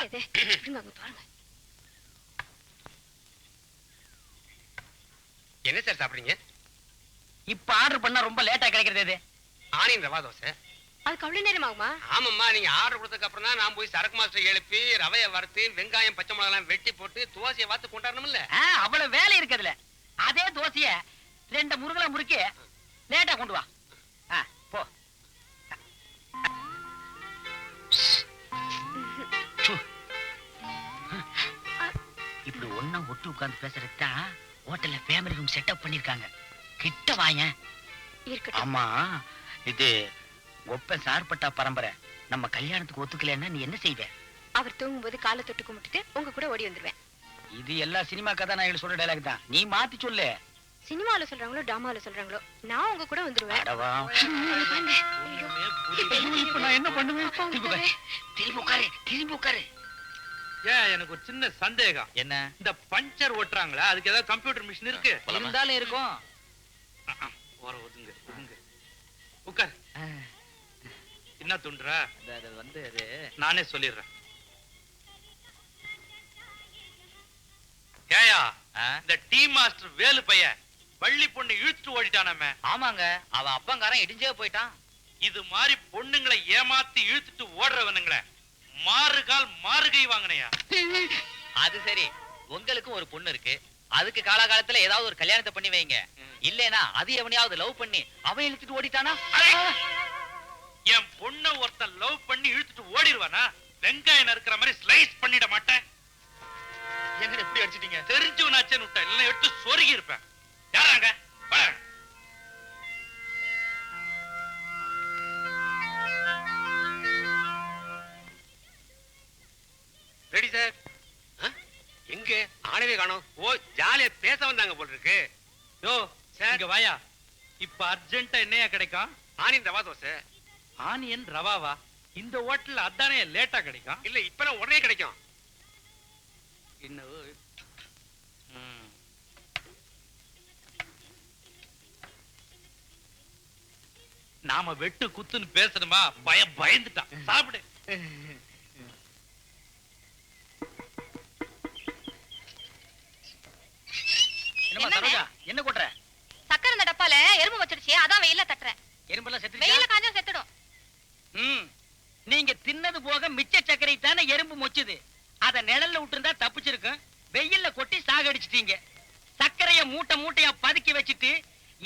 பாருங்க. என்ன சார் சாப்பிடுறீங்க? இப்ப ஆர்டர் பண்ணா ரொம்ப லேட்டா கிடைக்கிறது. ஆனியன் ரவா தோசை. அதுக்கு அவ்வளவு நேரம் ஆகுமா? ஆமாம்மா, நீங்க ஆர்டர் கொடுத்ததுக்கு அப்புறம் தான் நான் போய் சரக்கு மாஸ்டர் எழுப்பி ரவையை வறுத்து வெங்காயம் பச்சை மிளகாய் வெட்டி போட்டு தோசையை வாத்து கொண்டாடணும்ல. அவ்வளவு வேலை இருக்குதுல. அதே தோசைய 2 முருகலை முறுக்கி லேட்டா கொண்டு வா. போ. இப்படி ஒன்னா ஒட்டு உட்கார்ந்து பேசுறதுதான் ஹோட்டல்ல ஃபேமிலி ரூம் செட்டப் பண்ணிருக்காங்க. கிட்ட வாங்க. ஆமா, இது ஒப்ப சார்பட்டா பரம்பரை. நம்ம கல்யாணத்துக்கு ஒத்துக்கலன்னா நீ என்ன செய்வ? அவர் தூங்கும் போது காலை தொட்டு கும்பிட்டுட்டு உங்க கூட ஓடி வந்துருவேன். இது எல்லா சினிமா கதாநாயகர்கள் சொல்ற டைலாக் தான். நீ மாத்தி சொல்லு. சினிமால சொல்றாங்களோ டிராமால சொல்றாங்களோ, நான் உங்க கூட வந்துருவேன். இப்ப நான் என்ன பண்ணுவேன்? திரும்பி உட்காரு. ஏன், எனக்கு ஒரு சின்ன சந்தேகம். என்ன? இந்த பஞ்சர் ஓட்டுறாங்களா, அதுக்கு ஏதாவது கம்ப்யூட்டர் மிஷின் இருக்கு? இருந்தாலும் இருக்கும். ஒதுங்க ஒதுங்க, உட்கார். என்ன துண்டுற? அது நானே சொல்லிடுறேன். ஏயா, இந்த டீ மாஸ்டர் வேலு பையன் வள்ளி பொண்ணு இழுத்துட்டு ஓடிட்டானாமே. ஆமாங்க, அவ அப்பங்காரன் இடிஞ்சே போயிட்டான். இது மாதிரி பொண்ணுங்களை ஏமாத்தி இழுத்துட்டு ஓடுறவனுங்கள மாறுகால் மாறுகை வாங்கினையா? அது சரி, உங்களுக்கு ஒரு பொண்ணு இருக்கு, அதுக்கு காலகாலத்துல ஏதாவது ஒரு கல்யாணத்தை பண்ணி வைங்க. இல்லனா அது எவனையாவது லவ் பண்ணி அவன் இழுத்துட்டு ஓடிட்டானா? என் பொண்ண ஒருத்தன் லவ் பண்ணி இழுத்துட்டு ஓடிடுவானா? வெங்காயம் இருக்கிற மாதிரி ஸ்லைஸ் பண்ணிட மாட்டேன். என்ன எப்படி அடிச்சிட்டீங்க? தெரிஞ்சவனாச்சேன்னு விட்டேன், இல்ல எடுத்து சொருகி இருப்பேன். யாராங்க? Ready sir. எங்க ஆளவே காணோம்? ஓ, ஜாலியா பேச வந்தாங்க போல இருக்கு. யோ சார், இங்க வாயா. இப்ப அர்ஜென்ட்டா என்னையா கிடைக்கும்? ஆனியன் ரவா தோசை. ஆனியன் ரவாவா? இந்த ஹோட்டல்ல அதானே லேட்டா கிடைக்கும். இல்ல, இப்ப நான் உடனே கிடைக்கும். இன்னும் நாம வெட்டு குத்துன்னு பேசணுமா? பயந்துட்டான். சாப்பிடு. என்ன கொட்டுற? சக்கரை இந்த டப்பால எறும்பு வச்சிருச்சு, அதான் வெயில தட்டுறேன். எறும்பெல்லாம் செத்து வெயில காஞ்சா செத்துடும். நீங்க தின்னது போக மிச்ச சக்கரை தானே எறும்பு மொச்சுது. அத நிழல்ல விட்டுருந்தா தப்பிச்சிருக்கும். வெயில்ல கொட்டி சாகடிச்சிட்டீங்க. சக்கரைய மூட்டை மூட்டையா பதுக்கி வச்சுட்டு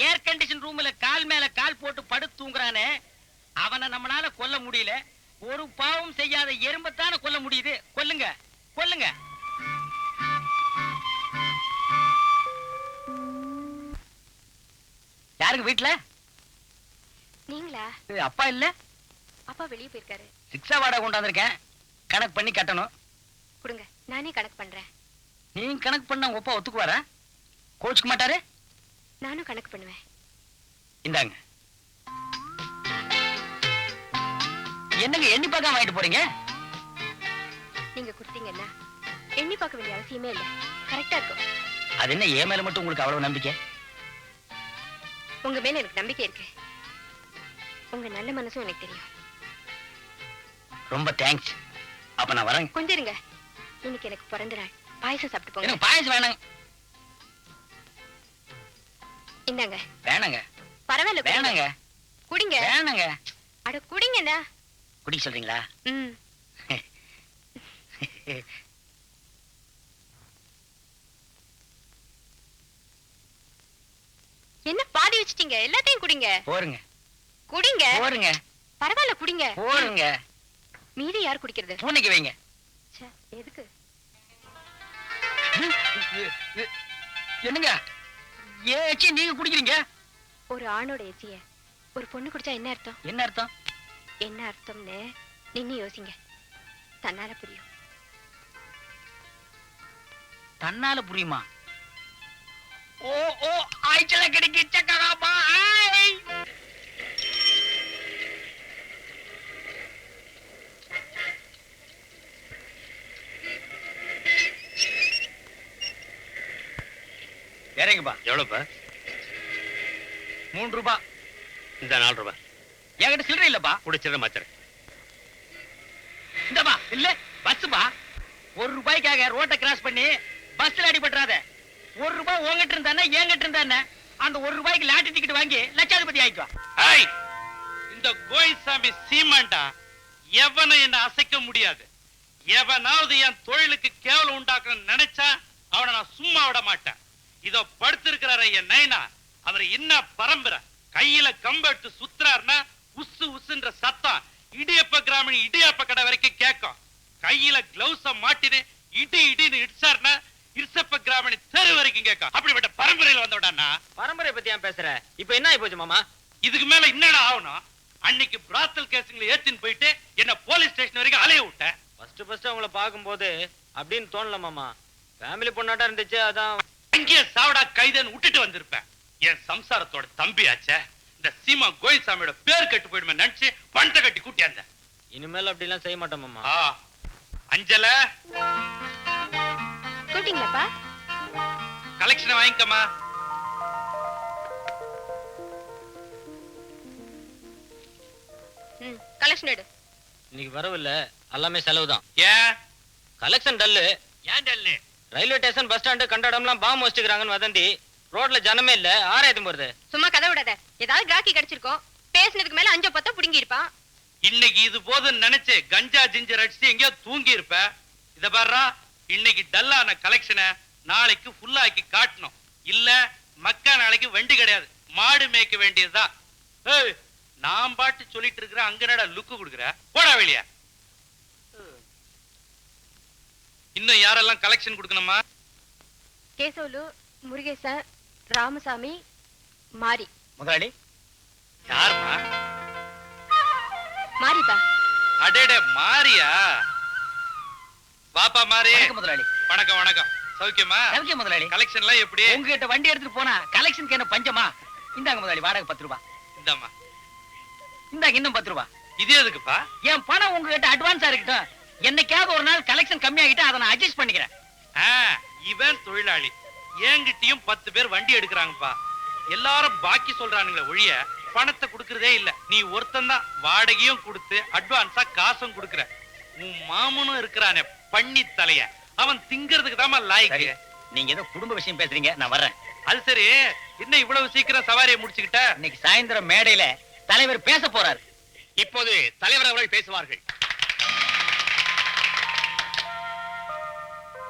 ஏர் கண்டிஷன் ரூம்ல கால் மேல கால் போட்டு படுத்து தூங்குறானே, அவனை நம்மளால கொல்ல முடியல. ஒரு பாவம் செய்யாத எறும்பத்தான கொல்ல முடியுது. கொல்லுங்க கொல்லுங்க. யாருங்க வீட்டுல? நீங்களா? அப்பா இல்ல? அப்பா வெளியே போயிருக்காரு. ரிக்ஷா வாடகை கொண்டாந்துருக்கேன், கணக்கு பண்ணி கட்டணும். கொடுங்க, நானே கணக்கு பண்றேன். நீங்க கணக்கு பண்ண உங்க அப்பா ஒத்துக்குவாரா? கோச்சுக்க மாட்டாரு? நானும் கணக்கு பண்ணுவேன். இந்தாங்க. என்னங்க எண்ணி பார்க்காம வாங்கிட்டு போறீங்க? நீங்க கொடுத்தீங்கன்னா எண்ணி பார்க்க வேண்டிய அவசியமே இல்ல, கரெக்டா இருக்கும். அது என்ன ஏன் மேல மட்டும் உங்களுக்கு அவ்வளவு நம்பிக்கை? உங்க மேல எனக்கு நம்பிக்கை இருக்கு. உங்க நல்ல மனசும் எனக்கு தெரியும். ரொம்ப தேங்க்ஸ். அப்ப நான் வரேன். கொஞ்சம் இருங்க, இன்னைக்கு எனக்கு பிறந்த நாள். பாயசம் சாப்பிட்டு போங்க. எனக்கு பாயசம் வேணாங்க. இந்தாங்க. வேணாங்க. பரவாயில்ல, வேணாங்க. குடிங்க. வேணாங்க. அட குடிங்கண்ணா. குடிக்க சொல்றீங்களா? என்ன பாதி வச்சிட்டீங்க? எல்லாத்தையும் குடிங்க. போருங்க குடிங்க. போருங்க. பரவாயில்ல குடிங்க. போருங்க. மீதி யார் குடிக்கிறது? பூனைக்கு வைங்க. எதுக்கு? என்னங்க ஏச்சி நீங்க குடிக்கிறீங்க? ஒரு ஆணோட எச்சிய ஒரு பொண்ணு குடிச்சா என்ன அர்த்தம்? என்ன அர்த்தம்? என்ன அர்த்தம்னு நின்னு யோசிங்க, தன்னால புரியும். தன்னால புரியுமா? ஓ ஓ ஆய்ச்சல கிடைக்கு சக்கராபா. இறங்குப்பா. எவ்வளவுப்பா? 3 ரூபாய். இந்த 4 ரூபாய். என்கிட்ட சில்லறை இல்லப்பா. குடிச்சிட மாச்சறேன். இந்தப்பா. இல்ல பஸ்ஸுப்பா. ₹1 ரோட்டை கிராஸ் பண்ணி பஸ்ல அடிபட்டுறாத. ₹1 உங்ககிட்ட இருந்தானே என்கிட்ட இருந்தானே அந்த ₹1 லாட்டரி டிக்கெட் வாங்கி லட்சாதிபதி ஆயிக்குவா. ஏய், இந்த கோயில்சாமி சீமாண்டா எவனை என்ன அசைக்க முடியாது. எவனாவது என் தொழிலுக்கு கேவலம் உண்டாக்கணும்னு நினைச்சா அவனை நான் சும்மா விட மாட்டேன். இதோ படுத்திருக்கிறார என் நைனா, அவர் என்ன பரம்பரை. கையில கம்பெடுத்து சுத்துறாருன்னா உசு உசுன்ற சத்தம் இடியப்ப கிராமணி இடியப்ப கடை வரைக்கும் கேட்கும். கையில கிளவுஸ மாட்டினு இடி இடின்னு இடிச்சாருன்னா இருசப்ப கிராமணி தெரு வரைக்கும் கேட்கும். அப்படிப்பட்ட பரம்பரையில் வந்தோடானா. பரம்பரை பத்தி ஏன் பேசுற? இப்ப என்ன ஆயி போச்சு மாமா? இதுக்கு மேல என்னடா ஆகணும்? அன்னைக்கு பிராத்தல் கேஸுங்களை ஏத்தின்னு போயிட்டு என்ன போலீஸ் ஸ்டேஷன் வரைக்கும் அலைய விட்டேன். ஃபர்ஸ்ட் அவங்கள பாக்கும்போது அப்படின்னு தோணல மாமா. ஃபேமிலி பொண்ணாட்டா இருந்துச்சு, அதான். அங்கேயே சாவடா கைதன்னு விட்டுட்டு வந்திருப்பேன். என் சம்சாரத்தோட தம்பியாச்சே இந்த சீமா கோயில்சாமியோட பேர் கட்டு போயிடுமே நினைச்சு பணத்தை கட்டி கூட்டியாந்த. இனிமேல் அப்படி எல்லாம் செய்ய மாட்டோம் மாமா. அஞ்சல கூட்டிங்களாப்பா? கலெக்ஷனை வாங்கிக்கமா. கலெக்ஷன் எடு. இன்னைக்கு வரவில்ல, எல்லாமே செலவு தான். ஏன் கலெக்ஷன் டல்லு. ஏன் dull? Railway station bus stand கண்ட இடம்லாம் பாம்பு வச்சுக்கிறாங்கன்னு வதந்தி. ரோட்ல ஜனமே இல்ல, ஆராயத்தும் போறது. சும்மா கதை விடாத. ஏதாவது கிராக்கி கிடைச்சிருக்கோம். பேசினதுக்கு மேல 5 புடுங்கி இருப்பான். இன்னைக்கு இது போதுன்னு நினைச்சு கஞ்சா ஜிஞ்சர் அடிச்சு எங்கேயோ தூங்கி இருப்ப. இத பாரு, இன்னைக்கு டல்லான கலெக்ஷனை நாளைக்கு ஃபுல்லாக்கி காட்டணும். இல்ல மக்கா நாளைக்கு வண்டி கிடையாது, மாடு மேய்க்க வேண்டியதுதான். ஏய், நான் பாட்டு சொல்லிட்டு இருக்கிற அங்கனடா லுக்கு கொடுக்குற. போடா வெளிய. இன்னும் யாரெல்லாம் கலெக்ஷன் கொடுக்கணுமா? கேசவலு, முருகேசன், ராமசாமி, மாரி. முதலாளி யாருமா? மாரிப்பா. அடேடே, மாரியா? பாப்பா மாரி. வணக்கம் முதலாளி. வணக்கம் வணக்கம். சௌக்கியமா? சௌக்கியம் முதலாளி. கலெக்ஷன்லாம் எப்படி? உங்ககிட்ட வண்டி எடுத்துட்டு போனா கலெக்ஷனுக்கு என்ன பஞ்சமா? இந்தாங்க முதலாளி, வாடகை ₹10. இந்தாமா. இந்தாங்க இன்னும் ₹10. இது எதுக்குப்பா? என் பணம் உங்ககிட்ட அட்வான்ஸா இருக்கட்டும். என்னைக்காவது ஒரு நாள் கலெக்ஷன் கம்மியாகிட்டு அதை நான் அட்ஜஸ்ட் பண்ணிக்கிறேன். இவன் தொழிலாளி. என்கிட்டயும் 10 பேர் வண்டி எடுக்கிறாங்கப்பா. எல்லாரும் பாக்கி சொல்றானுங்களே ஒழிய பணத்தை கொடுக்கறதே இல்ல. நீ ஒருத்தன் தான் வாடகையும் கொடுத்து அட்வான்ஸா காசும் கொடுக்கற. உன் மாமனும் இருக்கிறானே பண்ணி தலைய, அவன் திங்கிறதுக்கு தான் லாய்க்கு. நீங்க ஏதோ குடும்ப விஷயம் பேசுறீங்க, நான் வர்றேன். அது சரி, என்ன இவ்வளவு சீக்கிரம் சவாரியை முடிச்சுக்கிட்ட? இன்னைக்கு சாயந்தரம் மேடையில தலைவர் பேச போறாரு. இப்போது தலைவர் அவர்கள் பேசுவார்கள்.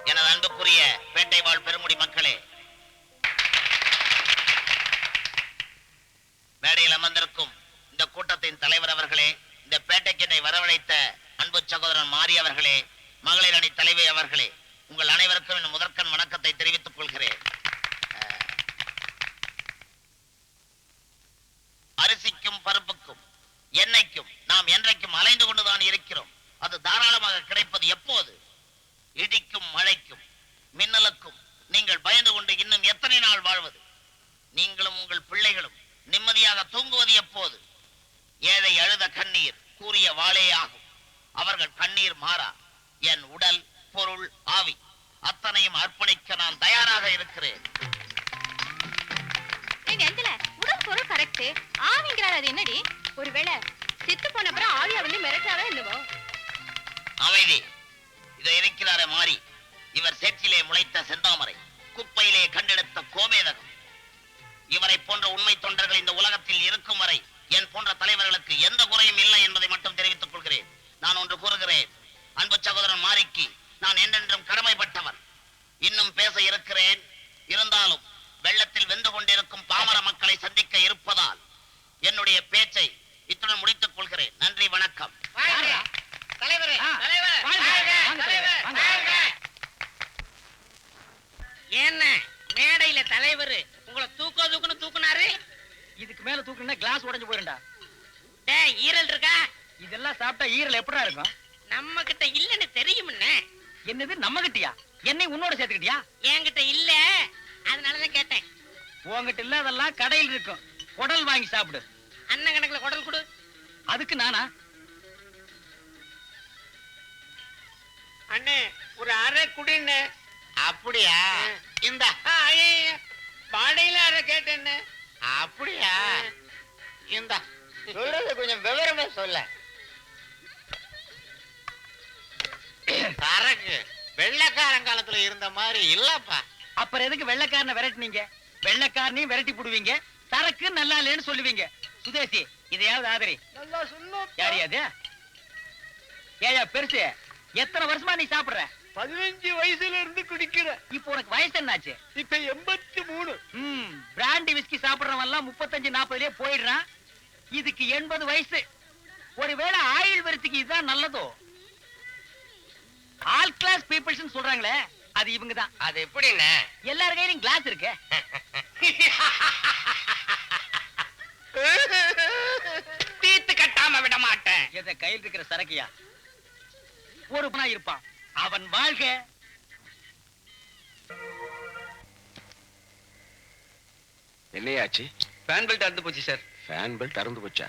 எனது அன்புக்குரிய பேட்டை வாழ் பெருமுடி மக்களே, மேடையில் அமர்ந்திருக்கும் இந்த கூட்டத்தின் தலைவர் அவர்களே, இந்த பேட்டைக்கு என்னை வரவழைத்த அன்பு சகோதரன் மாரி அவர்களே, மகளிர் அணி தலைவி அவர்களே, உங்கள் அனைவருக்கும் என் முதற்கண் வணக்கத்தை தெரிவித்துக் கொள்கிறேன். அரிசிக்கும் பருப்புக்கும் எண்ணெய்க்கும் நாம் என்றைக்கும் அலைந்து கொண்டுதான் இருக்கிறோம். அது தாராளமாக கிடைப்பது எப்போது? இடிக்கும் மழைக்கும் மின்னலுக்கும் நீங்கள் பயந்து கொண்டு இன்னும் எத்தனை நாள் வாழ்வது? நீங்களும் உங்கள் பிள்ளைகளும் நிம்மதியாக தூங்குவது எப்போது? ஏழை அழுத கண்ணீர் கூறிய வாளே ஆகும். அவர்கள் கண்ணீர் மாறா. என் உடல், பொருள், ஆவி அத்தனையும் அர்ப்பணிக்க நான் தயாராக இருக்கிறேன். உடல் பொருள் கரெக்ட், ஆவிங்கிறார் அது என்னடி? ஒருவேளை செத்து போன அப்புறம் ஆவியா வந்து மிரட்டாவே என்னவோ? அமைதி. இதை இருக்கிறாரே மாறி, இவர் சேற்றிலே முளைத்த செந்தாமரை, குப்பையிலே கண்டெடுத்த கோமேதகம். இவரை போன்ற உண்மை தொண்டர்கள் இந்த உலகத்தில் இருக்கும் வரை என் போன்ற தலைவர்களுக்கு எந்த குறையும் இல்லை என்பதை மட்டும் தெரிவித்துக் கொள்கிறேன். நான் ஒன்று கூறுகிறேன், அன்பு சகோதரன் மாரிக்கு நான் என்றென்றும் கடமைப்பட்டவன். இன்னும் பேச இருக்கிறேன். இருந்தாலும் வெள்ளத்தில் வெந்து கொண்டிருக்கும் பாமர மக்களை சந்திக்க இருப்பதால் என்னுடைய பேச்சை இத்துடன் முடித்துக் கொள்கிறேன். நன்றி, வணக்கம். என்ன மேடையில தலைவர் உங்களை தூக்குன்னு தூக்குனாரு? இதுக்கு மேல தூக்குனா கிளாஸ் உடைஞ்சு போயிருண்டா. டேய், ஈரல் இருக்கா? இதெல்லாம் சாப்பிட்டா ஈரல் எப்படா இருக்கும்? நம்ம கிட்ட இல்லன்னு தெரியும்னே. என்னது நம்ம கிட்டயா? என்னை உன்னோட சேர்த்துக்கிட்டியா? என்கிட்ட இல்ல, அதனாலதான் கேட்டேன். உங்ககிட்ட இல்லாதெல்லாம் கடையில் இருக்கும். குடல் வாங்கி சாப்பிடு. அண்ணன் கணக்குல குடல் கொடு. அதுக்கு நானா? அண்ணே, ஒரு அரை குடின்னு. அப்படியா? இந்த வாடையில அரை கேட்டேன்னு. அப்படியா? இந்த சொல்றது கொஞ்சம் விவரமா சொல்ல. சரக்கு வெள்ளைக்காரன் காலத்துல இருந்த மாதிரி இல்லப்பா. அப்புறம் எதுக்கு வெள்ளைக்காரனை விரட்டினீங்க? வெள்ளைக்காரனையும் விரட்டி போடுவீங்க, சரக்கு நல்லா இல்லைன்னு சொல்லுவீங்க. சுதேசி, இதையாவது ஆதரி. நல்லா சொல்லும். யாரு அது? ஏயா பெருசு, எத்தனை வருஷமா நீ சாப்பிடுற? 15 வயசுல இருந்து குடிக்கிற. இப்போ உனக்கு வயசு என்னாச்சு? இப்ப 83. பிராண்டி விஸ்கி சாப்பிடுறவன் எல்லாம் 35-40லயே போயிடுறான். இதுக்கு 80 வயசு. ஒருவேளை ஆயுள் விருத்திக்கு இதுதான் நல்லதோ? ஆல் கிளாஸ் பீப்புள்ஸ் சொல்றாங்களே, அது இவங்கதான். அது எப்படின்னு எல்லார் கையிலும் கிளாஸ் இருக்கு. தீத்து கட்டாம விட மாட்டேன். எதை கையில் இருக்கிற சரக்கியா? ஒரு பணம் இருப்பான், அவன் வாழ்க. என்னையாச்சு? ஃபேன் பெல்ட் அறுந்து போச்சு சார். ஃபேன் பெல்ட் அறுந்து போச்சா?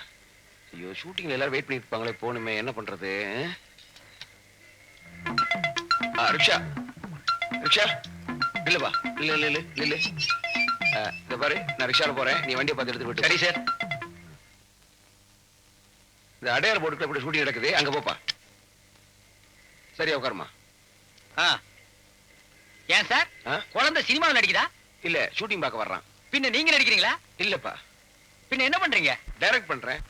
ஐயோ, ஷூட்டிங்ல எல்லாரும் வெயிட் பண்ணிட்டு இருப்பாங்களே, போணுமே, என்ன பண்றது? ரிக்ஷா, ரிக்ஷா, இல்லப்பா, இல்ல. இந்த பாரு, நான் ரிக்ஷால போறேன், நீ வண்டியை பார்த்து எடுத்து விட்டு. சரி சார். இந்த அடையாள போட்டுக்குள்ள இப்படி ஷூட்டிங் நடக்குது, அங்க போப்பா. சரியா, உட்காருமா. ஏன் சார், குழந்தை சினிமாவில் நடிக்குதா? இல்ல, ஷூட்டிங் பார்க்க வர்றான். பின்ன நீங்க நடிக்கிறீங்களா? இல்லப்பா, பின்ன என்ன பண்றீங்க? டைரக்ட் பண்றேன்.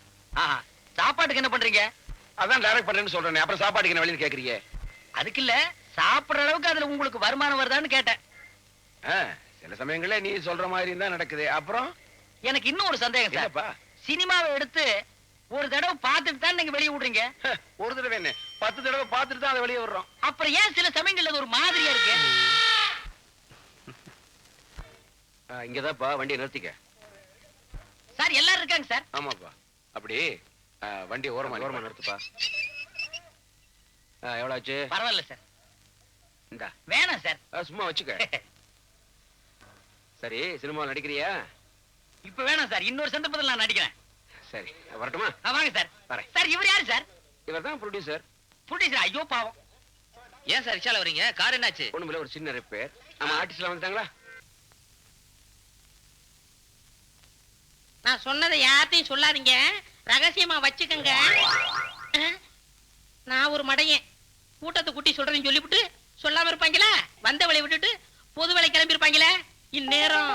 சாப்பாட்டுக்கு என்ன பண்றீங்க? அதான் டைரக்ட் பண்றேன்னு சொல்றேன். அப்புறம் சாப்பாட்டுக்கு என்ன வழின்னு கேக்குறீங்க? அதுக்கு இல்ல, சாப்பிடுற அளவுக்கு அதுல உங்களுக்கு வருமானம் வருதான்னு கேட்டேன். சில சமயங்கள்ல நீ சொல்ற மாதிரி தான் நடக்குது. அப்புறம் எனக்கு இன்னும் ஒரு சந்தேகம் சார். என்னப்பா? சினிமாவை எடுத்து ஒரு தடவை பார்த்துட்டு தான் நீங்க வெளியே விடுறீங்க. ஒரு தடவை என்ன, 10 தடவை பார்த்துட்டு தான் அதை வெளியே வர்றோம். அப்புறம் ஏன் சில சமயங்கள்ல அது ஒரு மாதிரியா இருக்கு? இங்கதான்ப்பா வண்டியை நிறுத்திக்க. சார் எல்லாரும் இருக்காங்க சார். ஆமாப்பா, அப்படி வண்டி ஓரமா நிறுத்துப்பா. எவ்வளவு ஆச்சு? பரவாயில்ல சார். இந்தா, வேணாம் சார். சும்மா வச்சுக்க. சரி, சினிமாவில் நடிக்கிறியா? இப்ப வேணாம் சார், இன்னொரு சந்தர்ப்பத்தில் நான் நடிக்கிறேன். சரி, வரட்டுமா? வாங்க சார். வரேன். சார் இவர் யாரு சார்? இவர் தான் ப்ரொடியூசர். ப்ரொடியூசர்? ஐயோ பாவம். ஏன் சார் ரிக்ஷால வரீங்க? கார் என்னாச்சு? ஒண்ணுமில்ல, ஒரு சின்ன ரிப்பேர். நம்ம ஆர்டிஸ்ட்லாம் வந்துட்டாங்களா? நான் சொன்னதை யார்ட்டையும் சொல்லாதீங்க, ரகசியமா வச்சுக்கங்க. நான் ஒரு மடையன், கூட்டத்தை கூட்டி சொல்றேன்னு சொல்லிவிட்டு சொல்லாம இருப்பாங்களா? வந்த வேலையை விட்டுட்டு பொது வேலை கிளம்பி இருப்பாங்களே இந்நேரம்.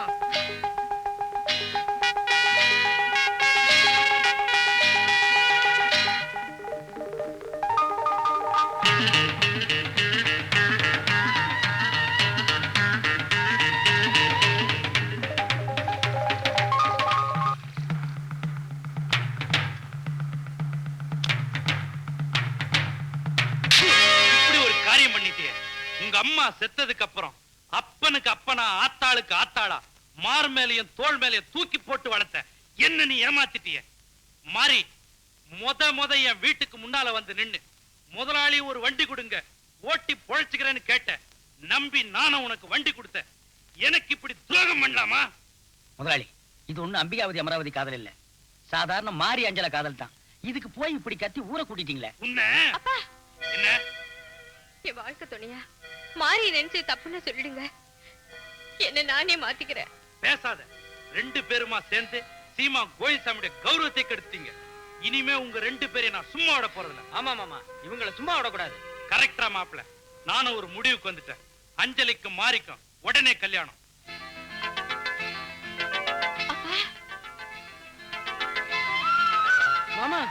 உங்க அம்மா செத்ததுக்கு அப்புறம் அப்பனுக்கு அப்பனா, ஆத்தாளுக்கு ஆத்தாளா, மார் மேலையும் தோள் மேலையும் தூக்கி போட்டு வளர்த்த என்ன நீ ஏமாத்திட்டிய. மாறி முத என் வீட்டுக்கு முன்னால வந்து நின்னு, முதலாளி ஒரு வண்டி கொடுங்க, ஓட்டி பொழைச்சுக்கிறேன்னு கேட்ட. நம்பி நானும் உனக்கு வண்டி கொடுத்த. எனக்கு இப்படி துரோகம் பண்ணலாமா? முதலாளி, இது ஒண்ணு அம்பிகாவதி அமராவதி காதல் இல்ல, சாதாரண மாரி அஞ்சல காதல் தான். இதுக்கு போய் இப்படி கத்தி ஊரை கூட்டிட்டீங்களே. உன்ன என்ன என் வாழ்க்கை துணையா மாறி நினைச்சு தப்புன்னு சொல்லிடுங்க, என்ன நானே மாத்திக்கிறேன். பேசாத. 2 பேருமா சேர்ந்து சீமா கோயில்சாமியோட கௌரவத்தை கெடுத்தீங்க. இனிமே உங்க 2 பேரையும் நான் சும்மா விட போறதில்ல. ஆமா மாமா, இவங்களை சும்மா விடக்கூடாது. கரெக்டா மாப்பிள்ள, நானும் ஒரு முடிவுக்கு வந்துட்டேன். அஞ்சலிக்கும் மாறிக்கும் உடனே கல்யாணம். மாமா,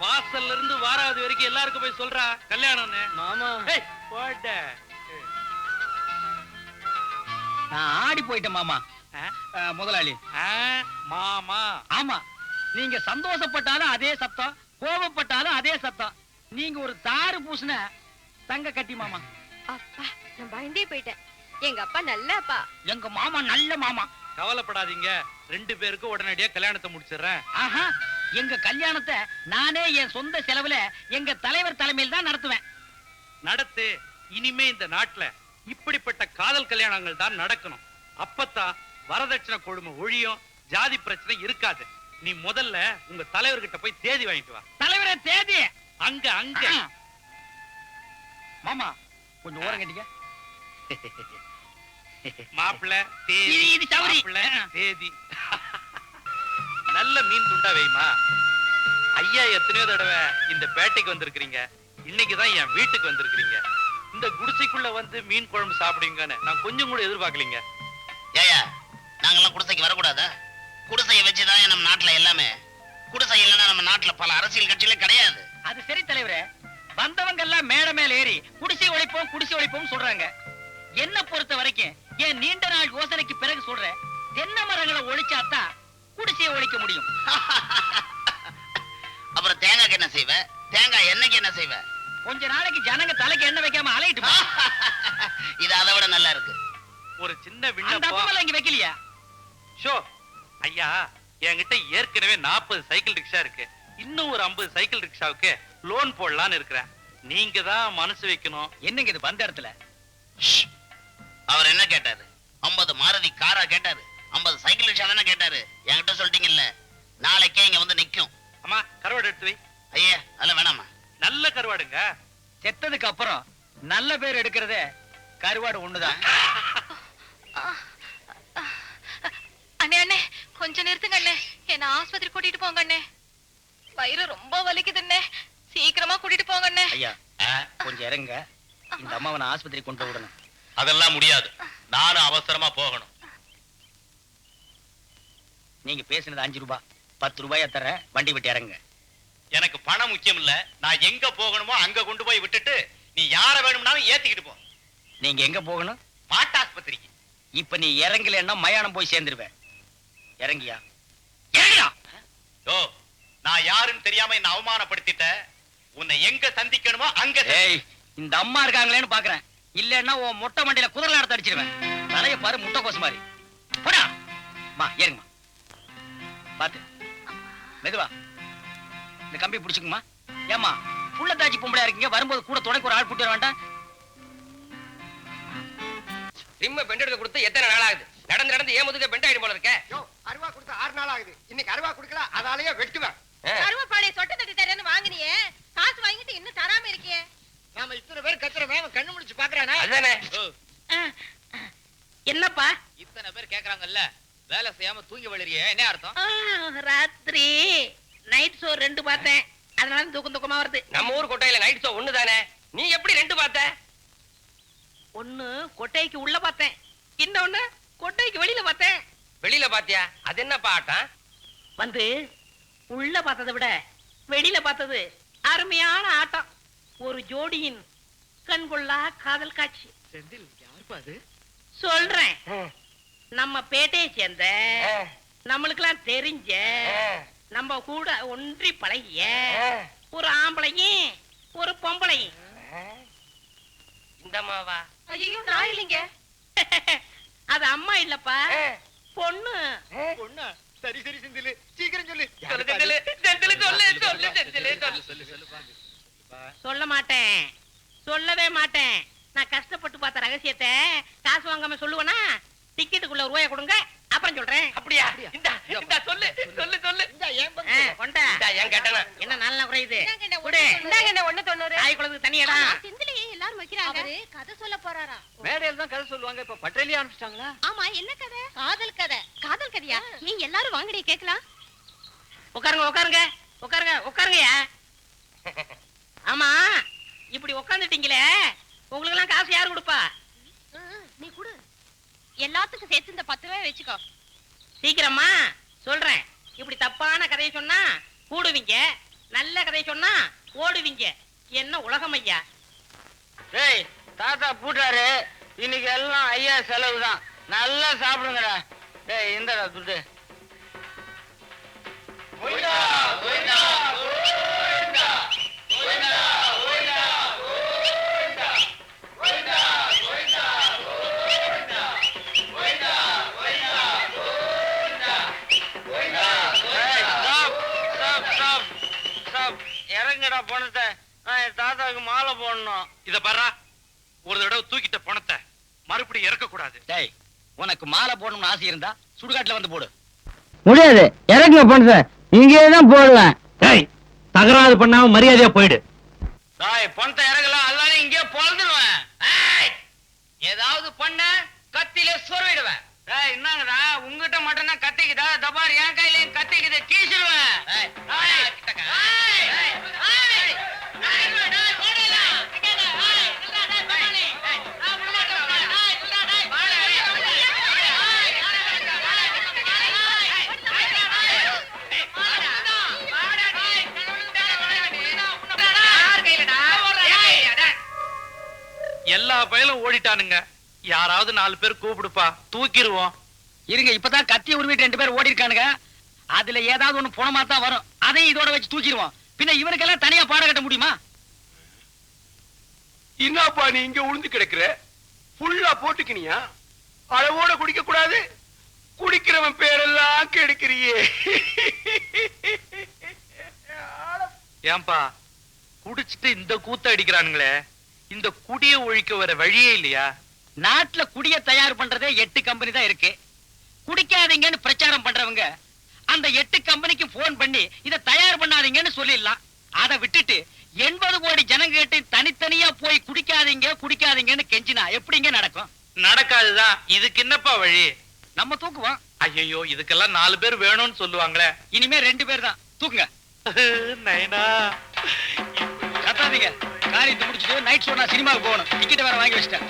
வாசல்ல இருந்து வாராவது வரைக்கும் எல்லாருக்கும் போய் சொல்றா கல்யாணம்னு. மாமா போட. நான் ஆடி போயிட்டேன் மாமா. முதலாளி, மாமா, ஆமா, நீங்க சந்தோஷப்பட்டாலும் அதே சத்தம், கோபப்பட்டாலும் அதே சத்தம். நீங்க ஒரு தாறு பூசின தங்க கட்டி மாமா. அப்பா, நான் பயந்தே போயிட்டேன். எங்க அப்பா நல்ல அப்பா. எங்க மாமா நல்ல மாமா. கவலைப்படாதீங்க, 2 பேருக்கும் உடனடியா கல்யாணத்தை முடிச்சிடுறேன். ஆஹா, எங்க கல்யாணத்தை நானே என் சொந்த செலவுல எங்க தலைவர் தலைமையில் தான் நடத்துவேன். நடத்து. இனிமே இந்த நாட்டுல இப்படிப்பட்ட காதல் கல்யாணங்கள் தான் நடக்கணும். அப்பத்தான் வரதட்சணை கொடுமை ஒழியும், ஜாதி பிரச்சனை இருக்காது. நீ முதல்ல உங்க தலைவர்கிட்ட போய் தேதி வாங்கிட்டு வா. தலைவரே, தேதி அங்க அங்க. மாமா கொஞ்சம் ஓரம் கட்டிக்க. மாப்பிள்ள தேதி, இது சௌரி. மாப்பிள்ளை தேதி. நல்ல மீன் துண்டா வைமா. ஐயா எத்தனையோ தடவை இந்த பேட்டைக்கு வந்திருக்கிறீங்க, இன்னைக்குதான் என் வீட்டுக்கு வந்திருக்கிறீங்க. இந்த குடிசைக்குள்ள வந்து மீன் குழம்பு சாப்பிடுங்கன்னு நான் கொஞ்சம் கூட எதிர்பார்க்கலீங்க. ஏயா நாங்கெல்லாம் குடிசைக்கு வரக்கூடாதா? குடிசையை வச்சுதான் நம்ம நாட்டுல எல்லாமே. குடிசை இல்லைன்னா நம்ம நாட்டுல பல அரசியல் கட்சிகளே கிடையாது. அது சரி தலைவரே, வந்தவங்க எல்லாம் மேடை மேல ஏறி குடிசை ஒழிப்போம் சொல்றாங்க. என்ன பொறுத்த வரைக்கும் ஏன் நீண்ட நாள் யோசனைக்கு பிறகு சொல்றேன், தென்னை மரங்களை ஒழிச்சாத்தான் குடிசையை ஒழிக்க முடியும். அப்புறம் தேங்காய்க்கு என்ன செய்வ? தேங்காய் எண்ணெய்க்கு என்ன செய்வ? கொஞ்ச நாளைக்கு ஜனங்க தலைக்கு எண்ணெய் வைக்காம அலையிட்டு இது அதை விட நல்லா இருக்கு. ஒரு சின்ன விண்ணப்பம் இங்க வைக்கலையா? ஷோ ஐயா, என்கிட்ட ஏற்கனவே 40 சைக்கிள் ரிக்ஷா இருக்கு. இன்னும் ஒரு 50 சைக்கிள் ரிக்ஷாவுக்கு லோன் போடலான்னு இருக்கிறேன். நீங்க தான் மனசு வைக்கணும். என்னங்க இது வந்த இடத்துல? அவர் என்ன கேட்டாரு? 50 மாருதி காரா கேட்டாரு? 50 சைக்கிள் ரிக்ஷா தானே கேட்டாரு? என்கிட்ட சொல்லிட்டீங்கல்ல, நாளைக்கே இங்க வந்து நிக்கும். அம்மா கருவாடு எடுத்து வை. ஐயா அதெல்லாம் வேணாமா? நல்ல கருவாடுங்க. செத்ததுக்கு அப்புறம் நல்ல பேர் எடுக்கிறதே கருவாடு ஒண்ணுதான். அண்ணே அண்ணே கொஞ்சம் நிறுத்துங்க அண்ணே, என்ன ஆஸ்பத்திரி கூட்டிட்டு போங்க அண்ணே. வயிறு ரொம்ப வலிக்குது அண்ணே, சீக்கிரமா கூட்டிட்டு போங்க அண்ணே. ஐயா கொஞ்சம் இறங்க, இந்த அம்மாவை நான் ஆஸ்பத்திரி கொண்டு விடணும். அதெல்லாம் முடியாது, நானும் அவசரமா போகணும். நீங்க பேசினது 5 ரூபாய், 10 ரூபாயா தரேன், வண்டி விட்டு இறங்க. எனக்கு பணம் முக்கியம் இல்ல, நான் எங்க போகணுமோ அங்க கொண்டு போய் விட்டுட்டு நீ யார வேணும்னாலும் ஏத்திக்கிட்டு போ. நீங்க எங்க போகணும்? மாட்டாஸ்பத்திரிக்கு. இப்ப நீ இறங்கலன்னா மயானம் போய் சேர்ந்துருவேன். இறங்கியா? இறங்கியா? ஓ, நான் யாருன்னு தெரியாம என்ன அவமானப்படுத்திட்ட. உன்னை எங்க சந்திக்கணுமோ அங்க ஏய், இந்த அம்மா இருக்காங்களேன்னு பாக்குறேன். இல்லன்னா உன் மொட்டை மண்டையில குதிரை நடத்த அடிச்சிருவேன். தலைய பாரு முட்டை கோசு மாதிரி. போடா மா, ஏறுங்கம்மா. பாத்து மெதுவா இந்த கம்பி பிடிச்சுக்குமா. ஏமா புள்ள தாச்சி பொம்பளையா இருக்கீங்க, வரும்போது கூட துணைக்கு ஒரு ஆள் கூட்டி வர வேண்டாம்? ரிம்ம பெண்ட் எடுத்து கொடுத்து எத்தனை நாள் ஆகுது? நடந்து நடந்து ஏன் முதுக பெண்ட் ஆயிடும் போல இருக்க. அருவா கொடுத்து 6 நாள் ஆகுது. இன்னைக்கு அருவா கொடுக்கல, அதாலேயே வெட்டுவேன். கருவப்பாளைய சொட்ட தட்டி தரேன்னு வாங்கினியே, காசு வாங்கிட்டு இன்னும் தராம இருக்கியே. நாம இத்தனை பேர் கத்துறமே, அவன் கண்ணு முடிச்சு பாக்குறானே. அதுதானே என்னப்பா? இத்தனை பேர் கேக்குறாங்கல்ல, வேலை செய்யாம தூங்கி வளரியே, என்ன அர்த்தம்? ராத்திரி நைட் ஷோ 2 பார்த்தேன், அதனால தூக்கமா வருது. நம்ம ஊர் கொட்டையில நைட் ஷோ 1 தானே, நீ எப்படி 2 பார்த்த? ஒண்ணு கொட்டைக்கு உள்ள பார்த்தேன், இன்னொன்னு கொட்டைக்கு வெளியில பார்த்தேன். வெளியில பாத்தியா? அது என்ன பாட்டம்? வந்து உள்ள பார்த்ததை விட வெளியில பார்த்தது அருமையான ஆட்டம். ஒரு ஜோடியின் கண்கொள்ளா காதல் காட்சி. செந்தில் யாருப்பா அது? சொல்றேன். நம்ம பேட்டையை சேர்ந்த, நம்மளுக்கெல்லாம் தெரிஞ்ச, நம்ம கூட ஒன்றி பழகிய ஒரு ஆம்பளையும் ஒரு பொம்பளையும். இந்த மாவா? ஐயோ நான் இல்லைங்க. அது அம்மா இல்லப்பா, பொண்ணு. பொண்ணா? சரி சரி செந்தில், சீக்கிரம் சொல்லு. சொல்லு செந்திலு, செந்திலு சொல்லு, சொல்லு செந்திலு, சொல்லு. சொல்ல மாட்டேன், சொல்லவே மாட்டேன். நான் கஷ்டப்பட்டு பார்த்த ரகசியத்தை காசு வாங்காம சொல்லுவேனா? டிக்கெட்டுக்குள்ள ரூபாய கொடுங்க, அப்புறம் சொல்றேன். அப்படியா? இந்தா இந்தா சொல்லு, சொல்லு சொல்லு. இந்த ஏன் பங்கு? கொண்டா. இந்தா என் கேட்டனா. என்ன நாளா குறையுது? இந்தாங்க என்ன 1.90. தாய் குளத்துக்கு தண்ணி இடம். செந்திலையே எல்லாரும் வைக்கிறாங்க. அவரு கதை சொல்ல போறாரா? மேடையில தான் கதை சொல்லுவாங்க, இப்ப பட்டேலியே ஆரம்பிச்சிட்டாங்களா? ஆமா, என்ன கதை? காதல் கதை. காதல் கதையா? ஏன் எல்லாரும் வாங்கடி கேக்கலாம். உட்காருங்க உட்காருங்க உட்காருங்க உட்காருங்கயா. ஆமா, இப்படி உட்காந்துட்டீங்களே, உங்களுக்கு எல்லாம் காசு யாரு கொடுப்பா? நீ குடு. எல்லாத்துக்கும் சேர்த்து இந்த 10 ரூபாய் வச்சுக்கோ. சீக்கிரமா சொல்றேன். இப்படி தப்பான கதையை சொன்னா கூடுவீங்க, நல்ல கதையை சொன்னா ஓடுவீங்க. என்ன உலகம் ஐயா? டேய், தாத்தா பூட்டாரு, இன்னைக்கு எல்லாம் ஐயா செலவு தான். நல்லா சாப்பிடுங்கடா. டேய், இந்தடா துட்டு. இறங்கடா பணத்தை, நான் என் தாத்தாவுக்கு மாலை போடணும். இத பாரா, ஒரு தடவை தூக்கிட்ட பணத்தை மறுபடியும் இறக்க கூடாது. டேய், உனக்கு மாலை போடணும்னு ஆசை இருந்தா சுடுகாட்டுல வந்து போடு. முடியாது, இறங்க பணத்தை இங்கே தான் போடலாம். டேய், தகராறு பண்ணாம மரியாதையா போயிடு. டேய், பணத்தை இறங்கலாம், எல்லாரும் இங்கே பொழந்துடுவேன். ஏதாவது பண்ண கத்தியில சொருவிடுவேன். டேய், என்னங்கடா உங்ககிட்ட மட்டும் தான் கத்திக்குதா? தபார் என் கையில கத்திக்குது, கீசிடுவேன். எல்லா பயலும் ஓடிட்டானுங்க. யாராவது 4 பேர் கூப்பிடுப்பா, தூக்கிடுவோம். இருங்க, இப்பதான் கத்தி உருவிட்டு 2 பேர் ஓடி இருக்கானுங்க. அதுல ஏதாவது ஒண்ணு போனமா தான் வரும். அதையும் இதோட வச்சு தூக்கிடுவோம். பின்ன இவனுக்கெல்லாம் தனியா பாடம் கட்ட முடியுமா? என்னப்பா நீ இங்க உளுந்து கிடக்குற? ஃபுல்லா போட்டுக்கினியா? அளவோட குடிக்க கூடாது? குடிக்கிறவன் பேரெல்லாம் கெடுக்கிறியே. ஏன்பா குடிச்சிட்டு இந்த கூத்த அடிக்கிறானுங்களே, இந்த குடிய ஒழிக்க வர வழியே இல்லையா? நாட்டுல குடிய தயார் பண்றதே 8 கம்பெனி தான் இருக்கு. குடிக்காதீங்கன்னு பிரச்சாரம் பண்றவங்க அந்த 8 கம்பெனிக்கு போன் பண்ணி இத தயார் பண்ணாதீங்கன்னு சொல்லிடலாம். அதை விட்டுட்டு 80 கோடி ஜனங்க கிட்ட தனித்தனியா போய் குடிக்காதீங்க குடிக்காதீங்கன்னு கெஞ்சினா எப்படிங்க நடக்கும்? நடக்காதுதான். இதுக்கு என்னப்பா வழி? நம்ம தூக்குவோம். ஐயோ, இதுக்கெல்லாம் 4 பேர் வேணும்னு சொல்லுவாங்களே. இனிமே 2 பேர் தான். தூக்குங்க. நைனா கத்தாதீங்க. காரியத்தை முடிச்சுட்டு நைட் ஷோ நான் சினிமாவுக்கு போகணும். டிக்கெட் வேற வாங்கி வச்சிட்டேன்.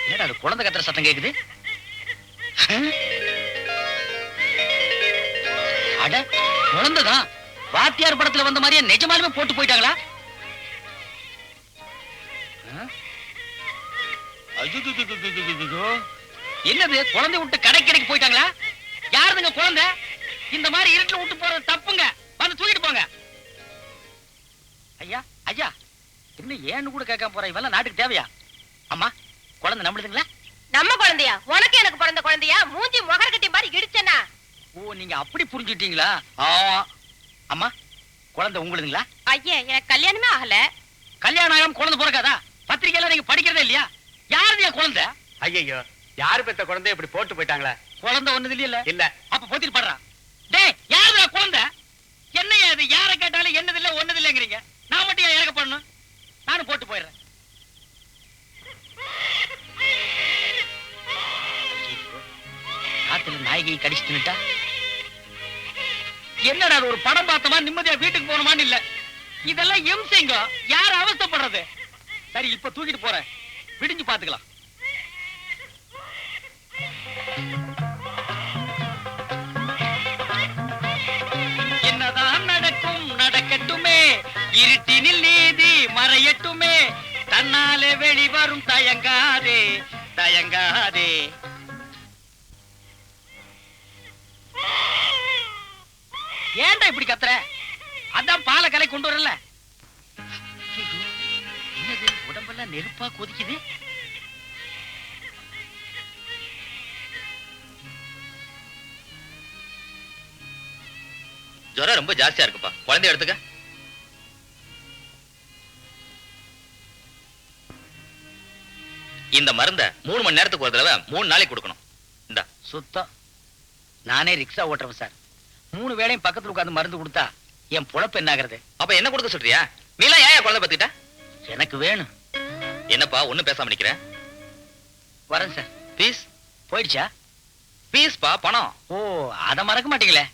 என்னடா அது குழந்தை கத்துற சத்தம் கேக்குது? அட, குழந்தைதான். வாத்தியார் படத்துல வந்த மாதிரியே நிஜமாலுமே போட்டு போயிட்டாங்களா? என்னது, குழந்தை விட்டு கடைக்கு போயிட்டாங்களா? யாருதுங்க குழந்தை? இந்த மாதிரி இருட்டுல விட்டு போறது தப்புங்க. வந்து தூக்கிட்டு போங்க. ஐயா ஐயா, இன்னும் ஏன்னு கூட கேட்காம போற இவெல்லாம் நாட்டுக்கு தேவையா? அம்மா, குழந்தை நம்மளுதுங்களா? நம்ம குழந்தையா? உனக்கு எனக்கு பிறந்த குழந்தையா? மூஞ்சி முகர கட்டி மாதிரி இடிச்சனா? ஓ, நீங்க அப்படி புரிஞ்சுட்டீங்களா? அம்மா, குழந்தை உங்களுதுங்களா? ஐயா, எனக்கு கல்யாணமே ஆகல. கல்யாணம் ஆகாம குழந்தை பிறக்காதா? பத்திரிக்கையில நீங்க படிக்கிறதே இல்லையா? யாருடைய குழந்தை? ஐயோ, யாரு பெத்த குழந்தை இப்படி போட்டு போயிட்டாங்களா? குழந்தை ஒண்ணு இல்ல. இல்ல. அப்ப போத்திட்டு படுறான். டேய், யாருடைய குழந்தை? என்னையா இது? யாரை கேட்டாலும் என்னது இல்ல ஒன்னது இல்லங்கிறீங்க. நான் மட்டும் ஏன் இறக்க பண்ணணும்? நானும் போட்டு போயிடுறேன். காத்துல நாயகி கடிச்சு தின்னுட்டா. என்னடா ஒரு படம் பார்த்தமா நிம்மதியா வீட்டுக்கு போனோமான்னு இல்ல. இதெல்லாம் எம்சிங்க. யார் அவஸ்தைப்படுறது? சரி, இப்ப தூக்கிட்டு போறேன். விடிஞ்சு பாத்துக்கலாம். என்னதான் நடக்கும் நடக்கட்டுமே, இருட்டினில் நீதி மறையட்டுமே, தன்னாலே வெளிவரும் தயங்காதே தயங்காதே. ஏன்டா இப்படி கத்துற? அதான் பாலை கலை கொண்டு வரல. என்னது, உடம்பெல்லாம் நெருப்பா கொதிக்குது. ஜுரம் ரொம்ப ஜாஸ்தியா இருக்குப்பா. குழந்தை எடுத்துக்க. இந்த மருந்த 3 மணி நேரத்துக்கு ஒரு தடவை 3 நாளைக்கு கொடுக்கணும். இந்த சுத்தம். நானே ரிக்ஷா ஓட்டுறேன் சார். 3 வேளையும் பக்கத்துல உட்கார்ந்து மருந்து கொடுத்தா என் பொழப்பு என்ன ஆகுறது? அப்ப என்ன கொடுக்க சொல்றியா? நீலாம் ஏன் குழந்தை பத்திட்ட? எனக்கு வேணும். என்னப்பா ஒண்ணும் பேசாம நிக்கிற? வரேன் சார். பீஸ் போயிடுச்சா? பீஸ்பா, பணம். ஓ, அத மறக்க மாட்டீங்களே.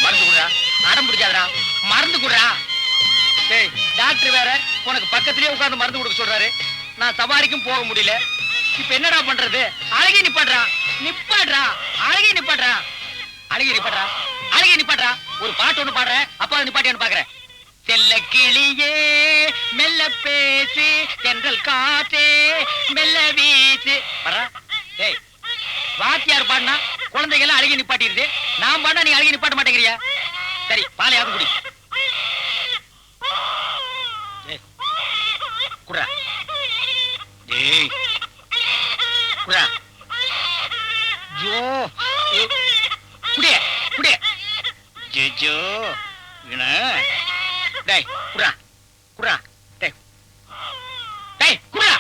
மருந்து குடுறா. அடம் பிடிக்காதடா. மருந்து குடுறா. டேய், டாக்டர் வேற உனக்கு பக்கத்திலேயே உட்கார்ந்து மருந்து கொடுக்க சொல்றாரு. நான் சவாரிக்கும் போக முடியல. இப்ப என்னடா பண்றது? அழகி நிப்பாட்றா. நிப்பாட்றா. அழகி நிப்பாட்றா. அழகி நிப்பாட்றா. அழகி நிப்பாட்றா. ஒரு பாட்டு ஒண்ணு பாடுறேன். அப்பா நிப்பாட்டியான்னு பாக்குறேன். செல்ல கிளியே மெல்ல பேசு, தென்றல் காற்றே மெல்ல வீசு. பாடுறா. டேய், வாத்தியார் பாடினா குழந்தைகள் அழகி நிப்பாட்டிருது. நான் பாடினா நீ அழகி நிப்பாட்ட மாட்டேங்கிறியா? சரி, பாலையாவது குடி. குடுறா. டேய், குடுறா. ஜோ, குடிய குடிய. ஜோ, டேய், குடுறா குடுறா. டேய் டேய், குடுறா.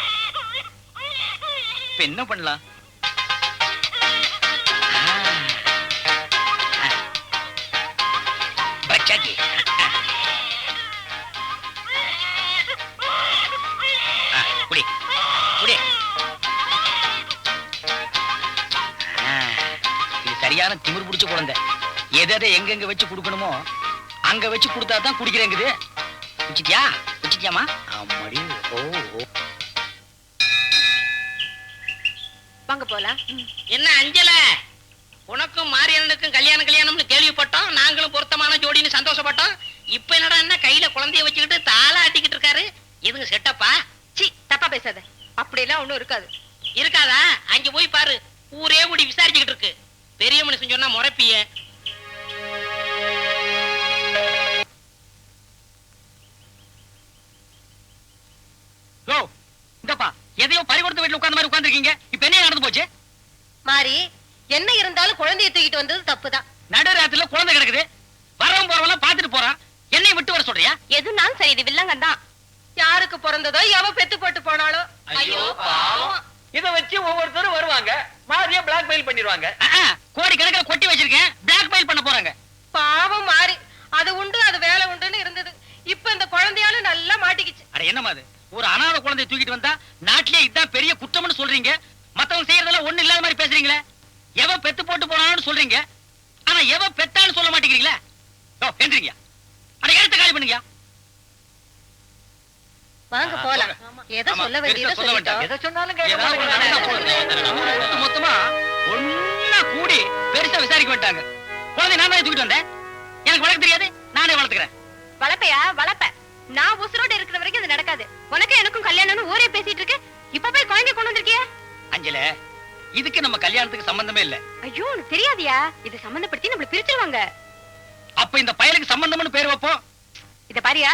இப்ப என்ன பண்ணலாம்? பச்சாக்கி. குடி குடி. இது சரியான திமிர் பிடிச்ச குழந்தை. எதை எங்கெங்க வச்சு குடுக்கணுமோ அங்க வச்சு கொடுத்தா தான் குடிக்கிறேங்குது. குடிச்சிட்டியா? குடிச்சிட்டியாமா? ஆமாடி. ஓ, வாங்க போலாம். என்ன அஞ்சல, உனக்கும் மாரியண்ணனுக்கும் கல்யாணம்னு கேள்விப்பட்டோம். நாங்களும் பொருத்தமான ஜோடின்னு சந்தோஷப்பட்டோம். இப்ப என்னடா என்ன ஒண்ணும் இருக்காது. இருக்காதா? அங்க போய் பாரு, ஊரே கூடி விசாரிச்சுக்கிட்டு இருக்கு. பெரிய மனுஷன் சொன்னா முறைப்பிய. இந்தப்பா எதையோ பறிகொடுத்த வீட்டுல உட்கார்ந்த மாதிரி உட்கார்ந்துருக்கீங்க. இப்ப என்ன நடந்து போச்சு? மாறி, என்ன இருந்தாலும் குழந்தையை தூக்கிட்டு வந்தது தப்புதான். நடு ராத்திரில குழந்தை கிடக்குது. வரவும் போறவெல்லாம் பாத்துட்டு போறான். என்னைய விட்டு வர சொல்றியா? எதுனாலும் சரி, இது வில்லங்கன் தான். யாருக்கு பிறந்ததோ எவ பெத்து போட்டு போனாலோ. ஐயோ பாவம். இத வச்சு ஒவ்வொருத்தரும் வருவாங்க, மாதிரியா பிளாக்மெயில் பண்ணிடுவாங்க. கோடி கணக்கில் கொட்டி வச்சிருக்கேன், பிளாக்மெயில் பண்ண போறாங்க. பாவம் மாறி, அது உண்டு அது வேலை உண்டுன்னு இருந்தது. இப்ப இந்த குழந்தையால நல்லா மாட்டிக்கிச்சு. அட என்னமா அது? ஒரு அனாதை குழந்தையை தூக்கிட்டு வந்தா நாட்டிலே இதான் பெரிய குற்றம்னு சொல்றீங்க. மத்தவங்க செய்யறதெல்லாம் ஒண்ணு இல்லாத மாதிரி பேசுறீங்களே. எவ பெத்து போட்டு போனான்னு சொல்றீங்க, ஆனா எவ பெத்தான்னு சொல்ல மாட்டேங்கிறீங்களே. எந்திரிங்க, அட எடுத்து காலி பண்ணுங்க. வாங்க போலாம். எதை சொல்ல வேண்டியதை சொல்லிட்டோம். எதை சொன்னாலும் மொத்தமா ஒன்னா கூடி பெருசா விசாரிக்க வேண்டாங்க. குழந்தை நான் தான் தூக்கிட்டு வந்தேன். எனக்கு வளர்க்க தெரியாது, நானே வளர்த்துக்கிறேன். வளப்பையா வளப்ப? நான் உசுரோட இருக்கிற வரைக்கும் இது நடக்காது. உனக்கு எனக்கும் கல்யாணம்னு ஊரே பேசிட்டு இருக்கு. இப்ப போய் குழந்தை கொண்டு வந்திருக்கிய. அஞ்சல, இதுக்கு நம்ம கல்யாணத்துக்கு சம்பந்தமே இல்ல. ஐயோ, உனக்கு தெரியாதியா? இது சம்பந்தப்படுத்தி நம்மள பிரிச்சிருவாங்க. அப்ப இந்த பயலுக்கு சம்பந்தம்னு பேர் வைப்போம். இத பாரியா,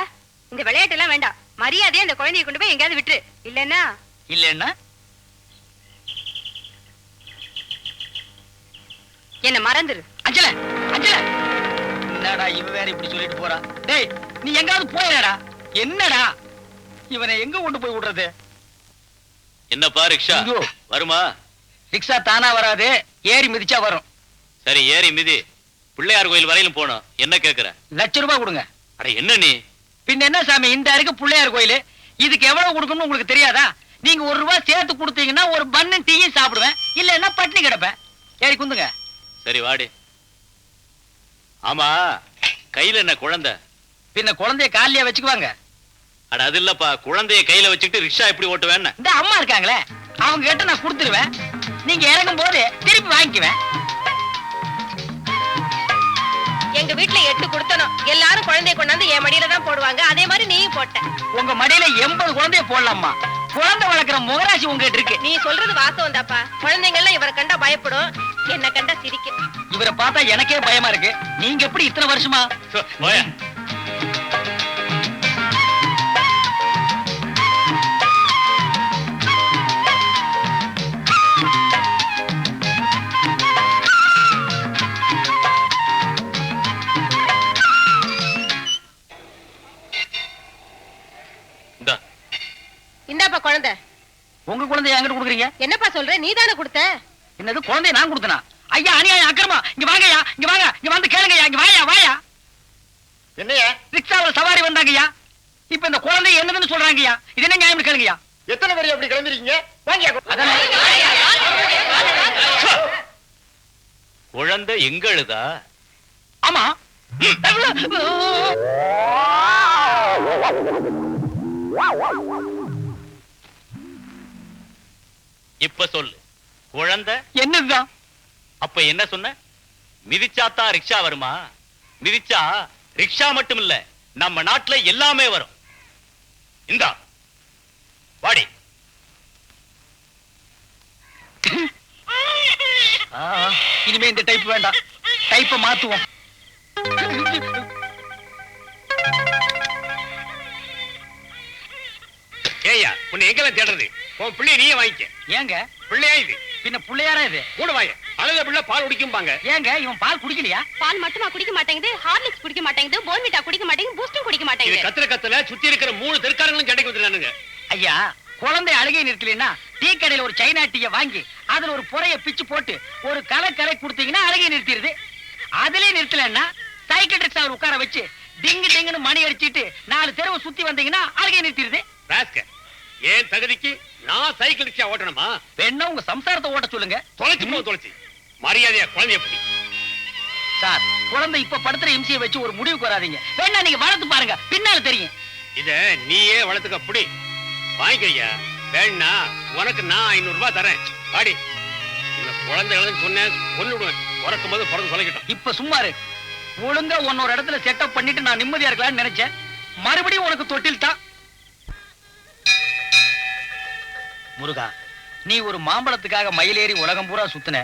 இந்த விளையாட்டு எல்லாம் வேண்டாம். மரியாதையா இந்த குழந்தையை கொண்டு போய் எங்கயாவது விட்டுரு. இல்லன்னா இல்லன்னா என்ன மறந்துரு. அஞ்சல, அஞ்சல, என்னடா இவ வேற இப்படி சொல்லிட்டு போறா? டேய், நீ எங்காவது போயிடா. என்னடா இவனை எங்க கொண்டு போய் விடுறது? என்னப்பா ரிக்ஷா வருமா? ரிக்ஷா தானா வராது, ஏறி மிதிச்சா வரும். சரி, ஏறி மிதி. பிள்ளையார் கோயில் வரையிலும் போனோம். என்ன கேக்குற? ₹1,00,000 கொடுங்க. அட என்ன நீ? பின்ன என்ன சாமி, இந்த அருக்கு பிள்ளையார் கோயில், இதுக்கு எவ்வளவு கொடுக்கணும்னு உங்களுக்கு தெரியாதா? நீங்க ₹1 சேர்த்து கொடுத்தீங்கன்னா ஒரு பன்னு டீயும் சாப்பிடுவேன், இல்லன்னா பட்டினி கிடப்பேன். ஏறி குந்துங்க. சரி வாடி. ஆமா, கையில என்ன குழந்தை? பின்ன குழந்தைய காலியா வச்சுக்குவாங்க. அட அது இல்லப்பா, குழந்தைய கையில வச்சுக்கிட்டு ரிக்ஷா எப்படி ஓட்டுவேன்? இந்த அம்மா இருக்காங்களே, அவங்க கிட்ட நான் கொடுத்துருவேன். நீங்க இறங்கும் போது திருப்பி வாங்கிக்குவேன். எங்க வீட்டுல 8 கொடுத்தனும். எல்லாரும் குழந்தைய கொண்டாந்து என் மடியில தான் போடுவாங்க. அதே மாதிரி நீயும் போட்ட. உங்க மடியில 80 குழந்தைய போடலாமா? குழந்தை வளர்க்கிற முகராசி உங்ககிட்ட இருக்கு. நீ சொல்றது வாஸ்தவம் தாப்பா. குழந்தைங்க எல்லாம் இவரை கண்டா பயப்படும், என்ன கண்டா சிரிக்கும். இவரை பார்த்தா எனக்கே பயமா இருக்கு. நீங்க எப்படி இத்தனை வருஷமா? இந்தாப்பா குழந்தை. உங்க குழந்தைய என்கிட்ட கொடுக்குறீங்க? என்னப்பா சொல்ற? நீ தானே கொடுத்த. என்னது, குழந்தைய நான் கொடுத்தனா? ஐயா, அநியாயம், அக்கிரமா. இங்க வாங்கய்யா, இங்க வாங்க, இங்க வந்து கேளுங்கய்யா, இங்க வாயா, வாயா. என்னையா? ரிக்ஷாவில் சவாரி வந்தாங்கய்யா. இப்ப இந்த குழந்தை என்னதுன்னு சொல்றாங்கய்யா. இது என்ன நியாயம் கேளுங்கய்யா. எத்தனை பேர் அப்படி கிளம்பிருக்கீங்க? வாங்கியா. குழந்தை எங்க அழுதா? ஆமா. இப்ப சொல்லு, குழந்தை என்னதுதான்? அப்ப என்ன சொன்ன? மிதிச்சாத்தா ரிக்ஷா வருமா? மிதிச்சா ரிக்ஷா மட்டும் இல்ல, நம்ம நாட்டுல எல்லாமே வரும். இந்தா வாடி. இனிமே இந்த டைப் வேண்டாம், டைப்பை மாத்துவோம். ஏய்யா, உன்னை எங்கெல்லாம் தேடுறது? உன் பிள்ளைய நீயே வாங்கிக்க. ஏங்க பிள்ளையா இது? பின்ன பிள்ளையாரா இது? கூட வாங்க. அழுத பிள்ளை பால் குடிக்கும்பாங்க. ஏங்க இவன் பால் குடிக்கலையா? பால் மட்டுமா குடிக்க மாட்டேங்குது, ஹார்லிக்ஸ் குடிக்க மாட்டேங்குது, போர்ன்விட்டா குடிக்க மாட்டேங்குது, பூஸ்டும் குடிக்க இது மாட்டேங்குது. கத்துல சுத்தி இருக்கிற 3 தெருக்காரங்களும் சண்டைக்கு வந்துடுறானுங்க. ஐயா, குழந்தை அழுகை நிறுத்தலைன்னா டீ கடையில ஒரு சைனா டீயை வாங்கி அதுல ஒரு புறைய பிச்சு போட்டு ஒரு கலை கொடுத்தீங்கன்னா அழுகை நிறுத்திடுது. அதுலயே நிறுத்தலன்னா சைக்கிள் ரிக்ஷா உட்கார வச்சு டிங்கு டிங்குன்னு மணி அடிச்சிட்டு 4 தெருவை சுத்தி வந்தீங்கன்னா அழுகை நிறுத்திடுது. ராஸ்கல், ஏன் தகுதிக்கு நான் சைக்கிள் ரிக்ஷா ஓட்டணுமா? வேணா உங்க சம்சாரத்தை ஓட்ட சொல்லுங்க. தொலைச்சு மரியாதையா குழந்தைய எப்படி? சார், குழந்தை இப்ப படுத்துற இம்சியை வச்சு ஒரு முடிவுக்கு வராதீங்க. வேணா நீங்க வளர்த்து பாருங்க, பின்னால தெரியும். இத நீயே வளர்த்துக்க புடி. வாங்கிக்கையா. வேணா உனக்கு நான் 500 ரூபாய் தரேன். பாடி. இந்த குழந்தைகளும் சொன்னேன், கொன்னுடுவேன். பிறக்கும் போது பிறந்து சொல்லிக்கிட்டோம். இப்ப சும்மாரு. ஒழுங்கா உன்னோட இடத்துல செட்டப் பண்ணிட்டு நான் நிம்மதியா இருக்கலாம்னு நினைச்சேன். மறுபடியும் உனக்கு தொட்டில் தான். முருகா, நீ ஒரு மாம்பழத்துக்காக மயிலேறி உலகம் பூரா சுத்தின.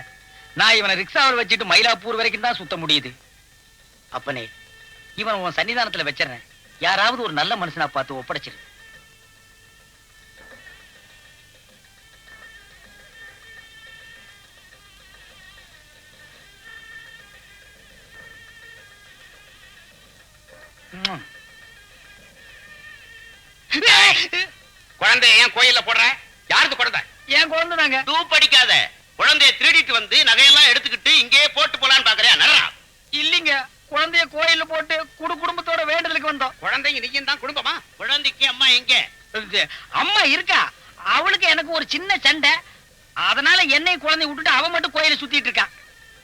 நான் இவனை ரிக்ஷாவில் வச்சுட்டு மயிலாப்பூர் வரைக்கும் தான் சுத்த முடியுது. அப்பனே, இவன் உன் சன்னிதானத்துல வச்சிடறேன். யாராவது ஒரு நல்ல மனுஷனா பார்த்து ஒப்படைச்சிரு. குழந்தைய ஏன் கோயில்ல போடுற? யாருக்கு குழந்தை? ஏன் குழந்தை தாங்க. டூப் அடிக்காத. குழந்தைய திருடிட்டு வந்து நகையெல்லாம் எடுத்துக்கிட்டு இங்கேயே போட்டு போலான்னு பாக்குறியா? நர்றா. இல்லீங்க, குழந்தைய கோயில்ல போட்டு குடும்பத்தோட வேண்டுதலுக்கு வந்தோம். குழந்தைங்க நீயும் தான் குடும்பமா? குழந்தைக்கு அம்மா எங்க? அம்மா இருக்கா, அவளுக்கு எனக்கு ஒரு சின்ன சண்டை. அதனால என்னை குழந்தை விட்டுட்டு அவ மட்டும் கோயில சுத்திட்டு இருக்கா.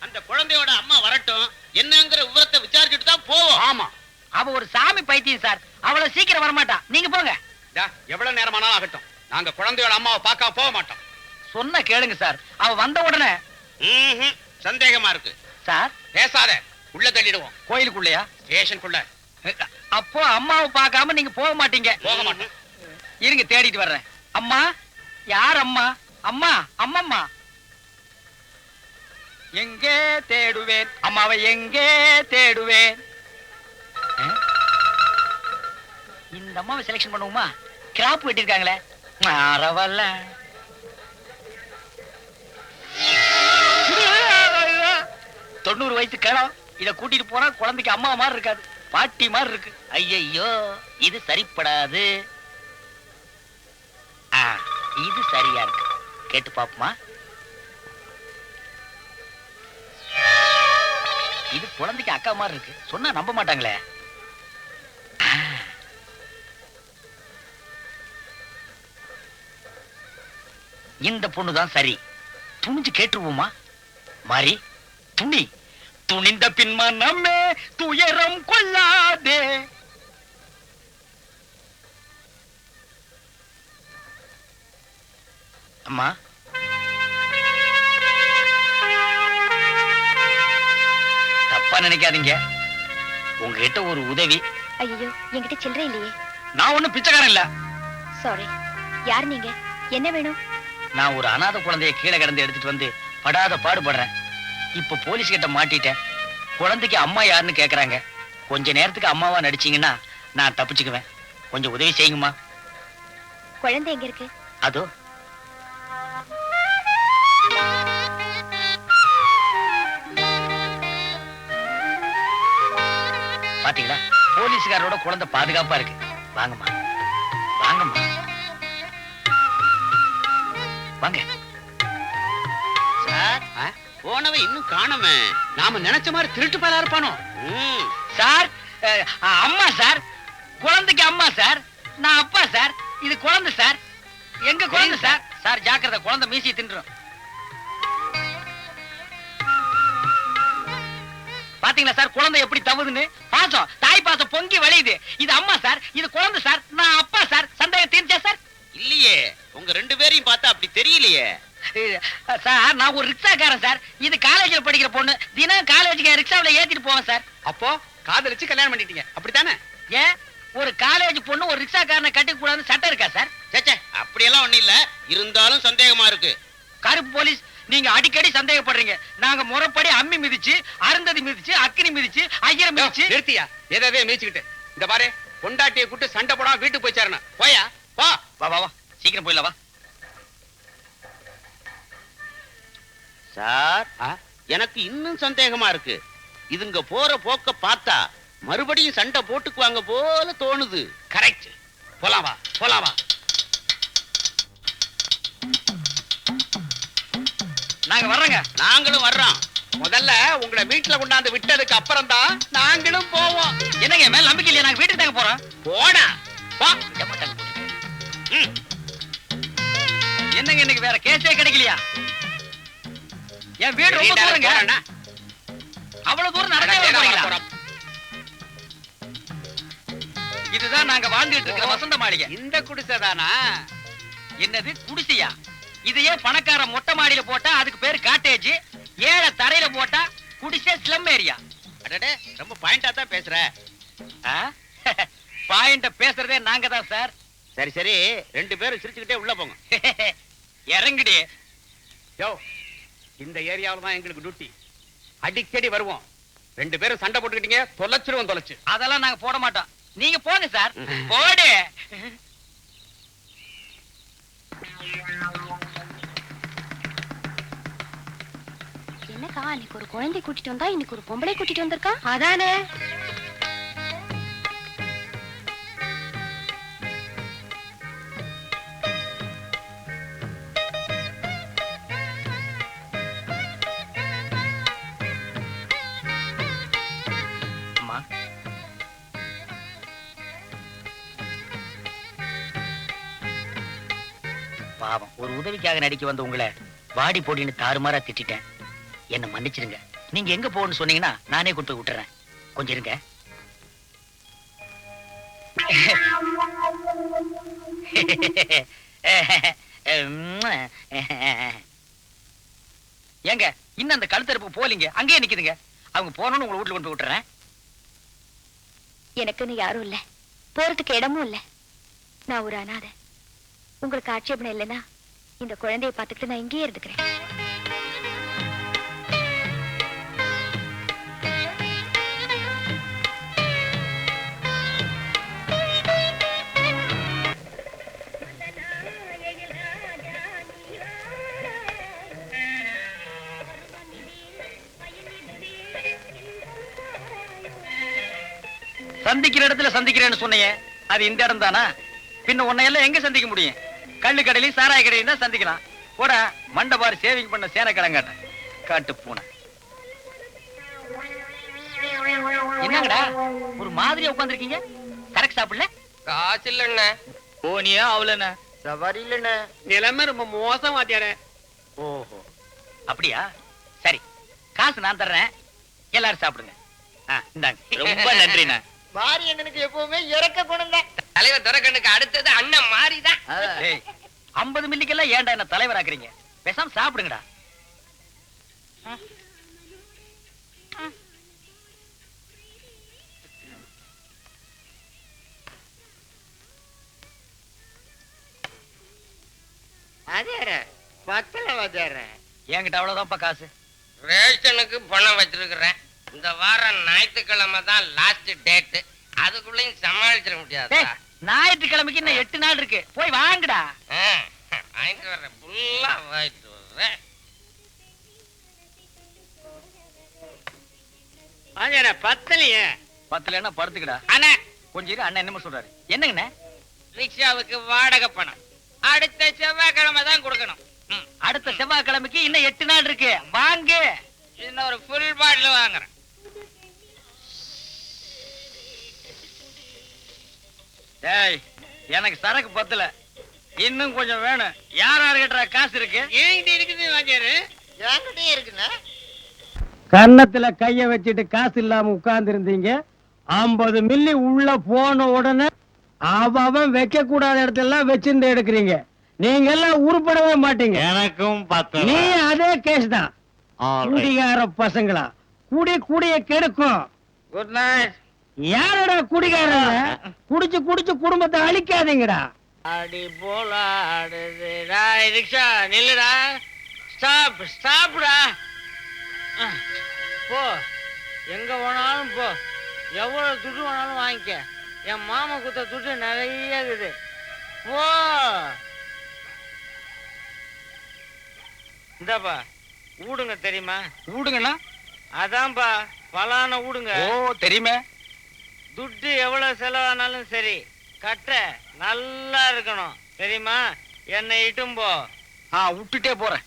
அந்த குழந்தையோட அம்மா வரட்டும், என்னங்கிற விவரத்தை விசாரிச்சுட்டு தான் போவோம். ஆமா, அவ ஒரு சாமி பைத்தியம் சார். அவளை சீக்கிரம் வரமாட்டா. நீங்க போங்க. எவ்வளவு நேரமானாலும் ஆகட்டும், நாங்க குழந்தையோட அம்மாவை பார்க்க போக மாட்டோம். சொன்ன கேளுங்க சார். அவ வந்த உடனே சந்தேகமா இருக்கு சார். பேசாத, உள்ள தள்ளிடுவோம். கோயிலுக்குள்ளயா? ஸ்டேஷனுக்குள்ள. அப்போ அம்மாவை பார்க்காம நீங்க போக மாட்டீங்க. போக மாட்டோம். இருங்க, தேடிட்டு வர்றேன். அம்மா, யார் அம்மா? அம்மா, அம்மம்மா. எங்கே தேடுவேன் அம்மாவை, எங்கே தேடுவேன்? இந்த அம்மாவை செலக்ஷன் பண்ணுவோமா? கிராப் வெட்டிருக்காங்களே. மறவல்ல. 90 வயசு கிழம். இத கூட்டிட்டு போனா குழந்தைக்கு அம்மா மாதிரி இருக்காது, பாட்டி மாதிரி இருக்கு. ஐயோ, இது சரிப்படாது. இது சரியா இருக்கு. கேட்டு பாப்போமா? இது குழந்தைக்கு அக்கா மாதிரி இருக்கு. சொன்னா நம்ப மாட்டாங்களே. இந்த பொண்ணுதான் சரி. துணிஞ்சு கேட்டுருவோமா? மாறி, துணி. துணிந்த பின்மா நம்மே துயரம் கொள்ளாதே. அம்மா, தப்பா நினைக்காதீங்க. உங்ககிட்ட ஒரு உதவி. ஐயோ, என்கிட்ட சில்லறை இல்லையே. நான் ஒண்ணும் பிச்சைக்காரன் இல்ல. சாரி. யார் நீங்க? என்ன வேணும்? நான் ஒரு அனாதை குழந்தைய கீழே கிடந்து எடுத்துட்டு வந்து படாத பாடுபடுறேன். இப்ப போலீஸ் கிட்ட மாட்டிட்டேன். குழந்தைக்கு அம்மா யாருன்னு கேக்குறாங்க. கொஞ்ச நேரத்துக்கு அம்மாவா நடிச்சீங்கன்னா நான் தப்பிச்சுக்குவேன். கொஞ்சம் உதவி செய்யுங்கம்மா. குழந்தை எங்க இருக்கு? அதோ. பாத்தீங்களா, போலீஸ்காரோட குழந்தை பாதுகாப்பா இருக்கு. வாங்கம்மா, வாங்கம்மா, வாங்க. சார், போனவன் இன்னும் காணோமே. நாம நினைச்ச மாதிரி திருட்டு பயலா இருப்பானோ? சார், அம்மா சார். குழந்தைக்கு அம்மா சார். நான் அப்பா சார். இது குழந்தை சார். எங்க குழந்தை சார்? சார் ஜாக்கிரதை, குழந்தை மீசி தின்றும். பாத்தீங்களா சார், குழந்தை எப்படி தவுதுன்னு? பாசம், தாய் பாசம் பொங்கி வழியுது. இது அம்மா சார், இது குழந்தை சார். நான் அப்பா சார். சந்தேகம் தீர்ச்சா சார்? இல்லையே, உங்க 2 பேரையும் பார்த்தா அப்படி தெரியலையே. சார், நான் ஒரு ரிக்ஷாக்காரன் சார். இது காலேஜ்ல படிக்கிற பொண்ணு. தினம் காலேஜுக்கு ரிக்ஷாவில ஏத்திட்டு போவேன் சார். அப்போ காதலிச்சு கல்யாணம் பண்ணிட்டீங்க, அப்படித்தானே? ஏன் ஒரு காலேஜ் பொண்ணு ஒரு ரிக்ஷாக்காரனை கட்டிக்க கூடாதுன்னு சட்டம் இருக்கா சார்? சேச்சே, அப்படியெல்லாம் ஒண்ணும் இல்ல. இருந்தாலும் சந்தேகமா இருக்கு. கருப்பு போலீஸ், நீங்க அடிக்கடி சந்தேகப்படுறீங்க. நாங்க முறைப்படி அம்மி மிதிச்சு, அருந்ததி மிதிச்சு, அக்கினி மிதிச்சு, ஐயரை மிதிச்சு. நிறுத்தியா? எதவே மிதிச்சுக்கிட்டு. இந்த பாரு, பொண்டாட்டியை கூட்டு சண்டை போடாம வீட்டுக்கு போய் சேரணும். போயா, வா. வா வா வா, சீக்கிரம் போயிடலாம் வா. சார், எனக்கு இன்னும் சந்தேகமா இருக்கு. இதுங்க போற போக்க பார்த்தா மறுபடியும் சண்டை போட்டுக்குவாங்க போல தோணுது. கரெக்ட். போலாம் வா, போலாம் வா. நாங்க வர்றோங்க. நாங்களும் வர்றோம். முதல்ல உங்களை வீட்டுல கொண்டாந்து விட்டதுக்கு அப்புறம் தான் நாங்களும் போவோம். என்னங்க மேல நம்பிக்கை இல்லையா? நாங்க வீட்டுக்கு தாங்க போறோம். போடா, போ. என்னங்க இன்னைக்கு வேற கேஸே கிடைக்கலையா? என் வீடு ரொம்ப தூரங்க. அவ்வளவு தூரம் நடந்தே வரீங்களா? இதுதான் நாங்க வாழ்ந்துட்டு இருக்கிற வசந்த மாளிகை. இந்த குடிசைதானா? என்னது குடிசையா? இதையே பணக்கார மொட்டை மாடியில போட்டா அதுக்கு பேரு காட்டேஜ். ஏழை தரையில போட்டா குடிசை ஸ்லம் ஏரியா. அடடே, ரொம்ப பாயிண்டா தான் பேசுற. பாயிண்ட பேசுறதே நாங்க தான் சார். சரி சரி, 2 பேரும் சிரிச்சுக்கிட்டே உள்ள போங்க. இறங்குடி. யோ, இந்த ஏரியாவுல தான் எங்களுக்கு டியூட்டி. அடிக்கடி வருவோம். 2 பேரும் சண்டை போட்டுக்கிட்டீங்க, தொலைச்சிருவோம் தொலைச்சு. அதெல்லாம் நாங்க போட மாட்டோம். நீங்க போங்க சார். போடு. என்னக்கா அன்னைக்கு ஒரு குழந்தை கூட்டிட்டு வந்தா இன்னைக்கு ஒரு பொம்பளை கூட்டிட்டு வந்திருக்கா? அதானே. அம்மா, பாவம், ஒரு உதவிக்காக நடிக்க வந்த உங்களை வாடி போடின்னு தாறுமாறா திட்டிட்டேன். என்ன மன்னிச்சிருங்க. நீங்க எங்க போகணும்னு சொன்னீங்கன்னா நானே கொண்டு போய் விட்டுறேன். கொஞ்சம் இருங்க. ஏங்க இன்னும் அந்த கழுத்தறுப்பு போலீங்க, அங்கேயே நிக்குதுங்க. அவங்க போனோன்னு உங்களை வீட்டுல கொண்டு போய் விட்டுறேன். எனக்குன்னு யாரும் இல்ல, போறதுக்கு இடமும் இல்ல. நான் ஒரு அனாதை. உங்களுக்கு ஆட்சேபணம் இல்லைன்னா இந்த குழந்தைய பார்த்துக்கிட்டு நான் இங்கேயே இருந்துக்கிறேன். சந்திக்கிற இடத்துல சந்திக்கிறேன்னு சொன்னீங்க, அது இந்த இடம் தானா? பின்ன உன்னையெல்லாம் எங்க சந்திக்க முடியும்? கள்ளு கடையிலையும் சாராய கடையிலும் தான் சந்திக்கலாம். கூட மண்டபாரி சேவிங் பண்ண சேன கிளங்காட்ட காட்டு பூனை. என்னங்கடா ஒரு மாதிரியா உட்கார்ந்திருக்கீங்க? கரெக்ட் சாப்பிடல? காசு இல்லண்ணே. போனியா அவளண்ணே? சவாரி இல்லண்ணே. நிலைமை ரொம்ப மோசம் வாத்தியாரே. ஓஹோ, அப்படியா? சரி, காசு நான் தர்றேன், எல்லாரும் சாப்பிடுங்க. இந்தாங்க. ரொம்ப நன்றிண்ணே. மாரி அண்ணனுக்கு எப்பவுமே இறக்க குணம் தான். தலைவர் துரைக்கண்ணுக்கு அடுத்தது அண்ணன் மாறிதான். 50 மில்லிக்கெல்லாம் ஏன்டா என்ன தலைவர் ஆக்குறீங்க? பேசாம சாப்பிடுங்கடா. அதே பத்தல வதற. என்கிட்ட அவ்வளவுதான்ப்பா காசு. ரேஷனுக்கு பணம் வச்சிருக்கிறேன். இந்த வாரம் ஞாயிற்றுக்கிழமை தான் லாஸ்ட் டேட். அதுக்குள்ளயும் சமாளிச்சிட முடியாது. ஞாயிற்றுக்கிழமைக்கு இன்னும் 8 நாள் இருக்கு. போய் வாங்குடா. வாங்கிட்டு வர்றேன், ஃபுல்லா வாங்கிட்டு வர்றேன். வாத்தியார பத்தலையே. பத்தலைன்னா படுத்துக்கடா. அண்ணா, கொஞ்சம் இரு, அண்ணன் என்னமோ சொல்றாரு. என்னங்கண்ணே? ரிக்ஷாவுக்கு வாடகை பணம் அடுத்த செவ்வாய்க்கிழமை தான் கொடுக்கணும். அடுத்த செவ்வாய்க்கிழமைக்கு இன்னும் 8 நாள் இருக்கு. வாங்கு. இன்னொரு ஃபுல் பாட்டில் வாங்குறேன். டேய், எனக்கு சரக்கு பத்தல, இன்னும் கொஞ்சம் வேணும். யார் யாருக்கிட்ட காசு இருக்கு? ஏங்கிட்ட இருக்குது வாத்தியாரு. என்கிட்டயே இருக்குண்ணா. கன்னத்துல கைய வச்சுட்டு காசு இல்லாம உட்கார்ந்து இருந்தீங்க. 50 மில்லி உள்ள போன உடனே அவன் வைக்க கூடாத இடத்தெல்லாம் வச்சிருந்து எடுக்கிறீங்க. நீங்க எல்லாம் உருப்படவே மாட்டீங்க. எனக்கும் நீ அதே கேஸ் தான். குடிகார பசங்களா, குடிய கெடுக்கும். Good night. யாரோட குடிகாரங்க? குடிச்சு குடிச்சு குடும்பத்தை அழிக்காதீங்கடா. அடி போல ஆடுதுடா. ரிக்ஷா நில்லுடா. ஸ்டாப் ஸ்டாப்டா. போ, எங்க போனாலும் போ. எவ்வளவு துட்டு வேணாலும் வாங்கிக்க. என் மாமா குத்த துட்டு நிறைய இருக்குது. போ. இந்தாப்பா ஊடுங்க, தெரியுமா? ஊடுங்கண்ணா? அதான்பா பலான ஊடுங்க. ஓ, தெரியுமே. துட்டு எவ்வளவு செலவானாலும் சரி, கட்ட நல்லா இருக்கணும், தெரியுமா? என்னை இட்டும் போ. விட்டுட்டே போறேன்.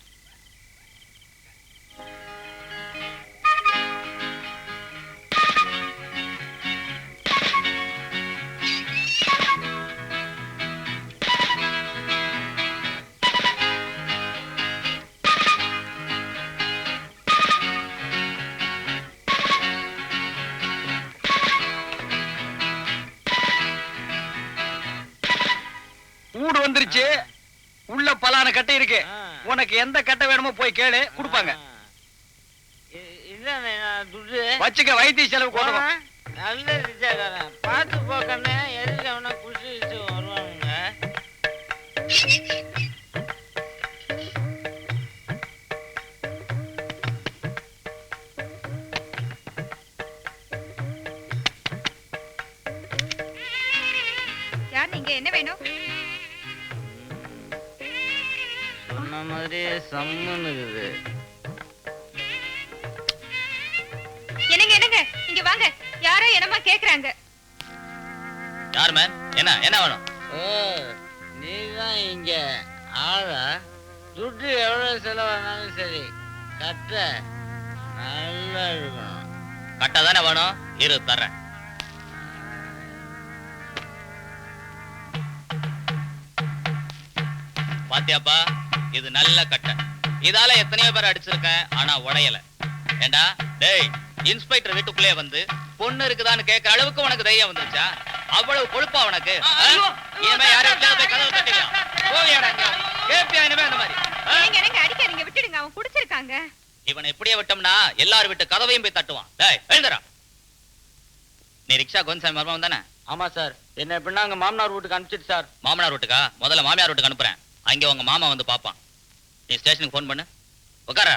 ஊடு வந்துருச்சு. உள்ள பலான கட்டை இருக்கு. உனக்கு எந்த கட்டை வேணுமோ போய் கேளு, கொடுப்பாங்க. துட்டு வச்சுக்க, வைத்திய செலவு கொடுக்கணும். நல்ல ரிச்சாக்காரன் பார்த்து போக்கண்ணே. எதுக்கு அவனை குடிச்சு வருவானுங்க. என்ன வேணும்? சொன்ன மாதிரியே சம்மன்னு இருக்குது. என்னங்க என்னங்க இங்க வாங்க. யாரோ என்னமா கேக்குறாங்க. யார் மேன்? என்ன என்ன வேணும்? நீதான் இங்க ஆளா? துட்டு எவ்வளவு செலவானாலும் சரி, கட்ட நல்லா இருக்கணும். கட்டா தானே வேணும்? இரு தர்றேன். பாத்தியாப்பா, இது நல்ல கட்டை. இதால எத்தனையோ பேர் அடிச்சிருக்கேன், ஆனா உடையல. ஏண்டா டேய், இன்ஸ்பெக்டர் வீட்டுக்குள்ளே வந்து பொண்ணு இருக்குதான்னு கேட்கிற அளவுக்கு உனக்கு தைரியம் வந்துருச்சா? அவ்வளவு கொழுப்பா உனக்கு? இனிமே யாரும் போய் கதவை தட்டியா போவியாடா? கேப்பியா இனிமே அந்த மாதிரி? என்னங்க அடிக்காதீங்க, விட்டுடுங்க. அவன் குடிச்சிருக்காங்க. இவனை இப்படியே விட்டோம்னா எல்லாரும் விட்டு கதவையும் போய் தட்டுவான். டேய் எழுந்தரா. நீ ரிக்ஷா கோன்சாமி மர்மம் தானே? ஆமா சார். என்ன எப்படின்னா அங்க மாமனார் வீட்டுக்கு அனுப்பிச்சிட்டு சார். மாமனார் வீட்டுக்கா? முதல்ல மாமியார் வீட்டுக்கு அனுப்புறேன். அங்க உங்க மாமா வந்து பாப்பான். நீ ஸ்டேஷனுக்கு போன் பண்ணு. உட்கார.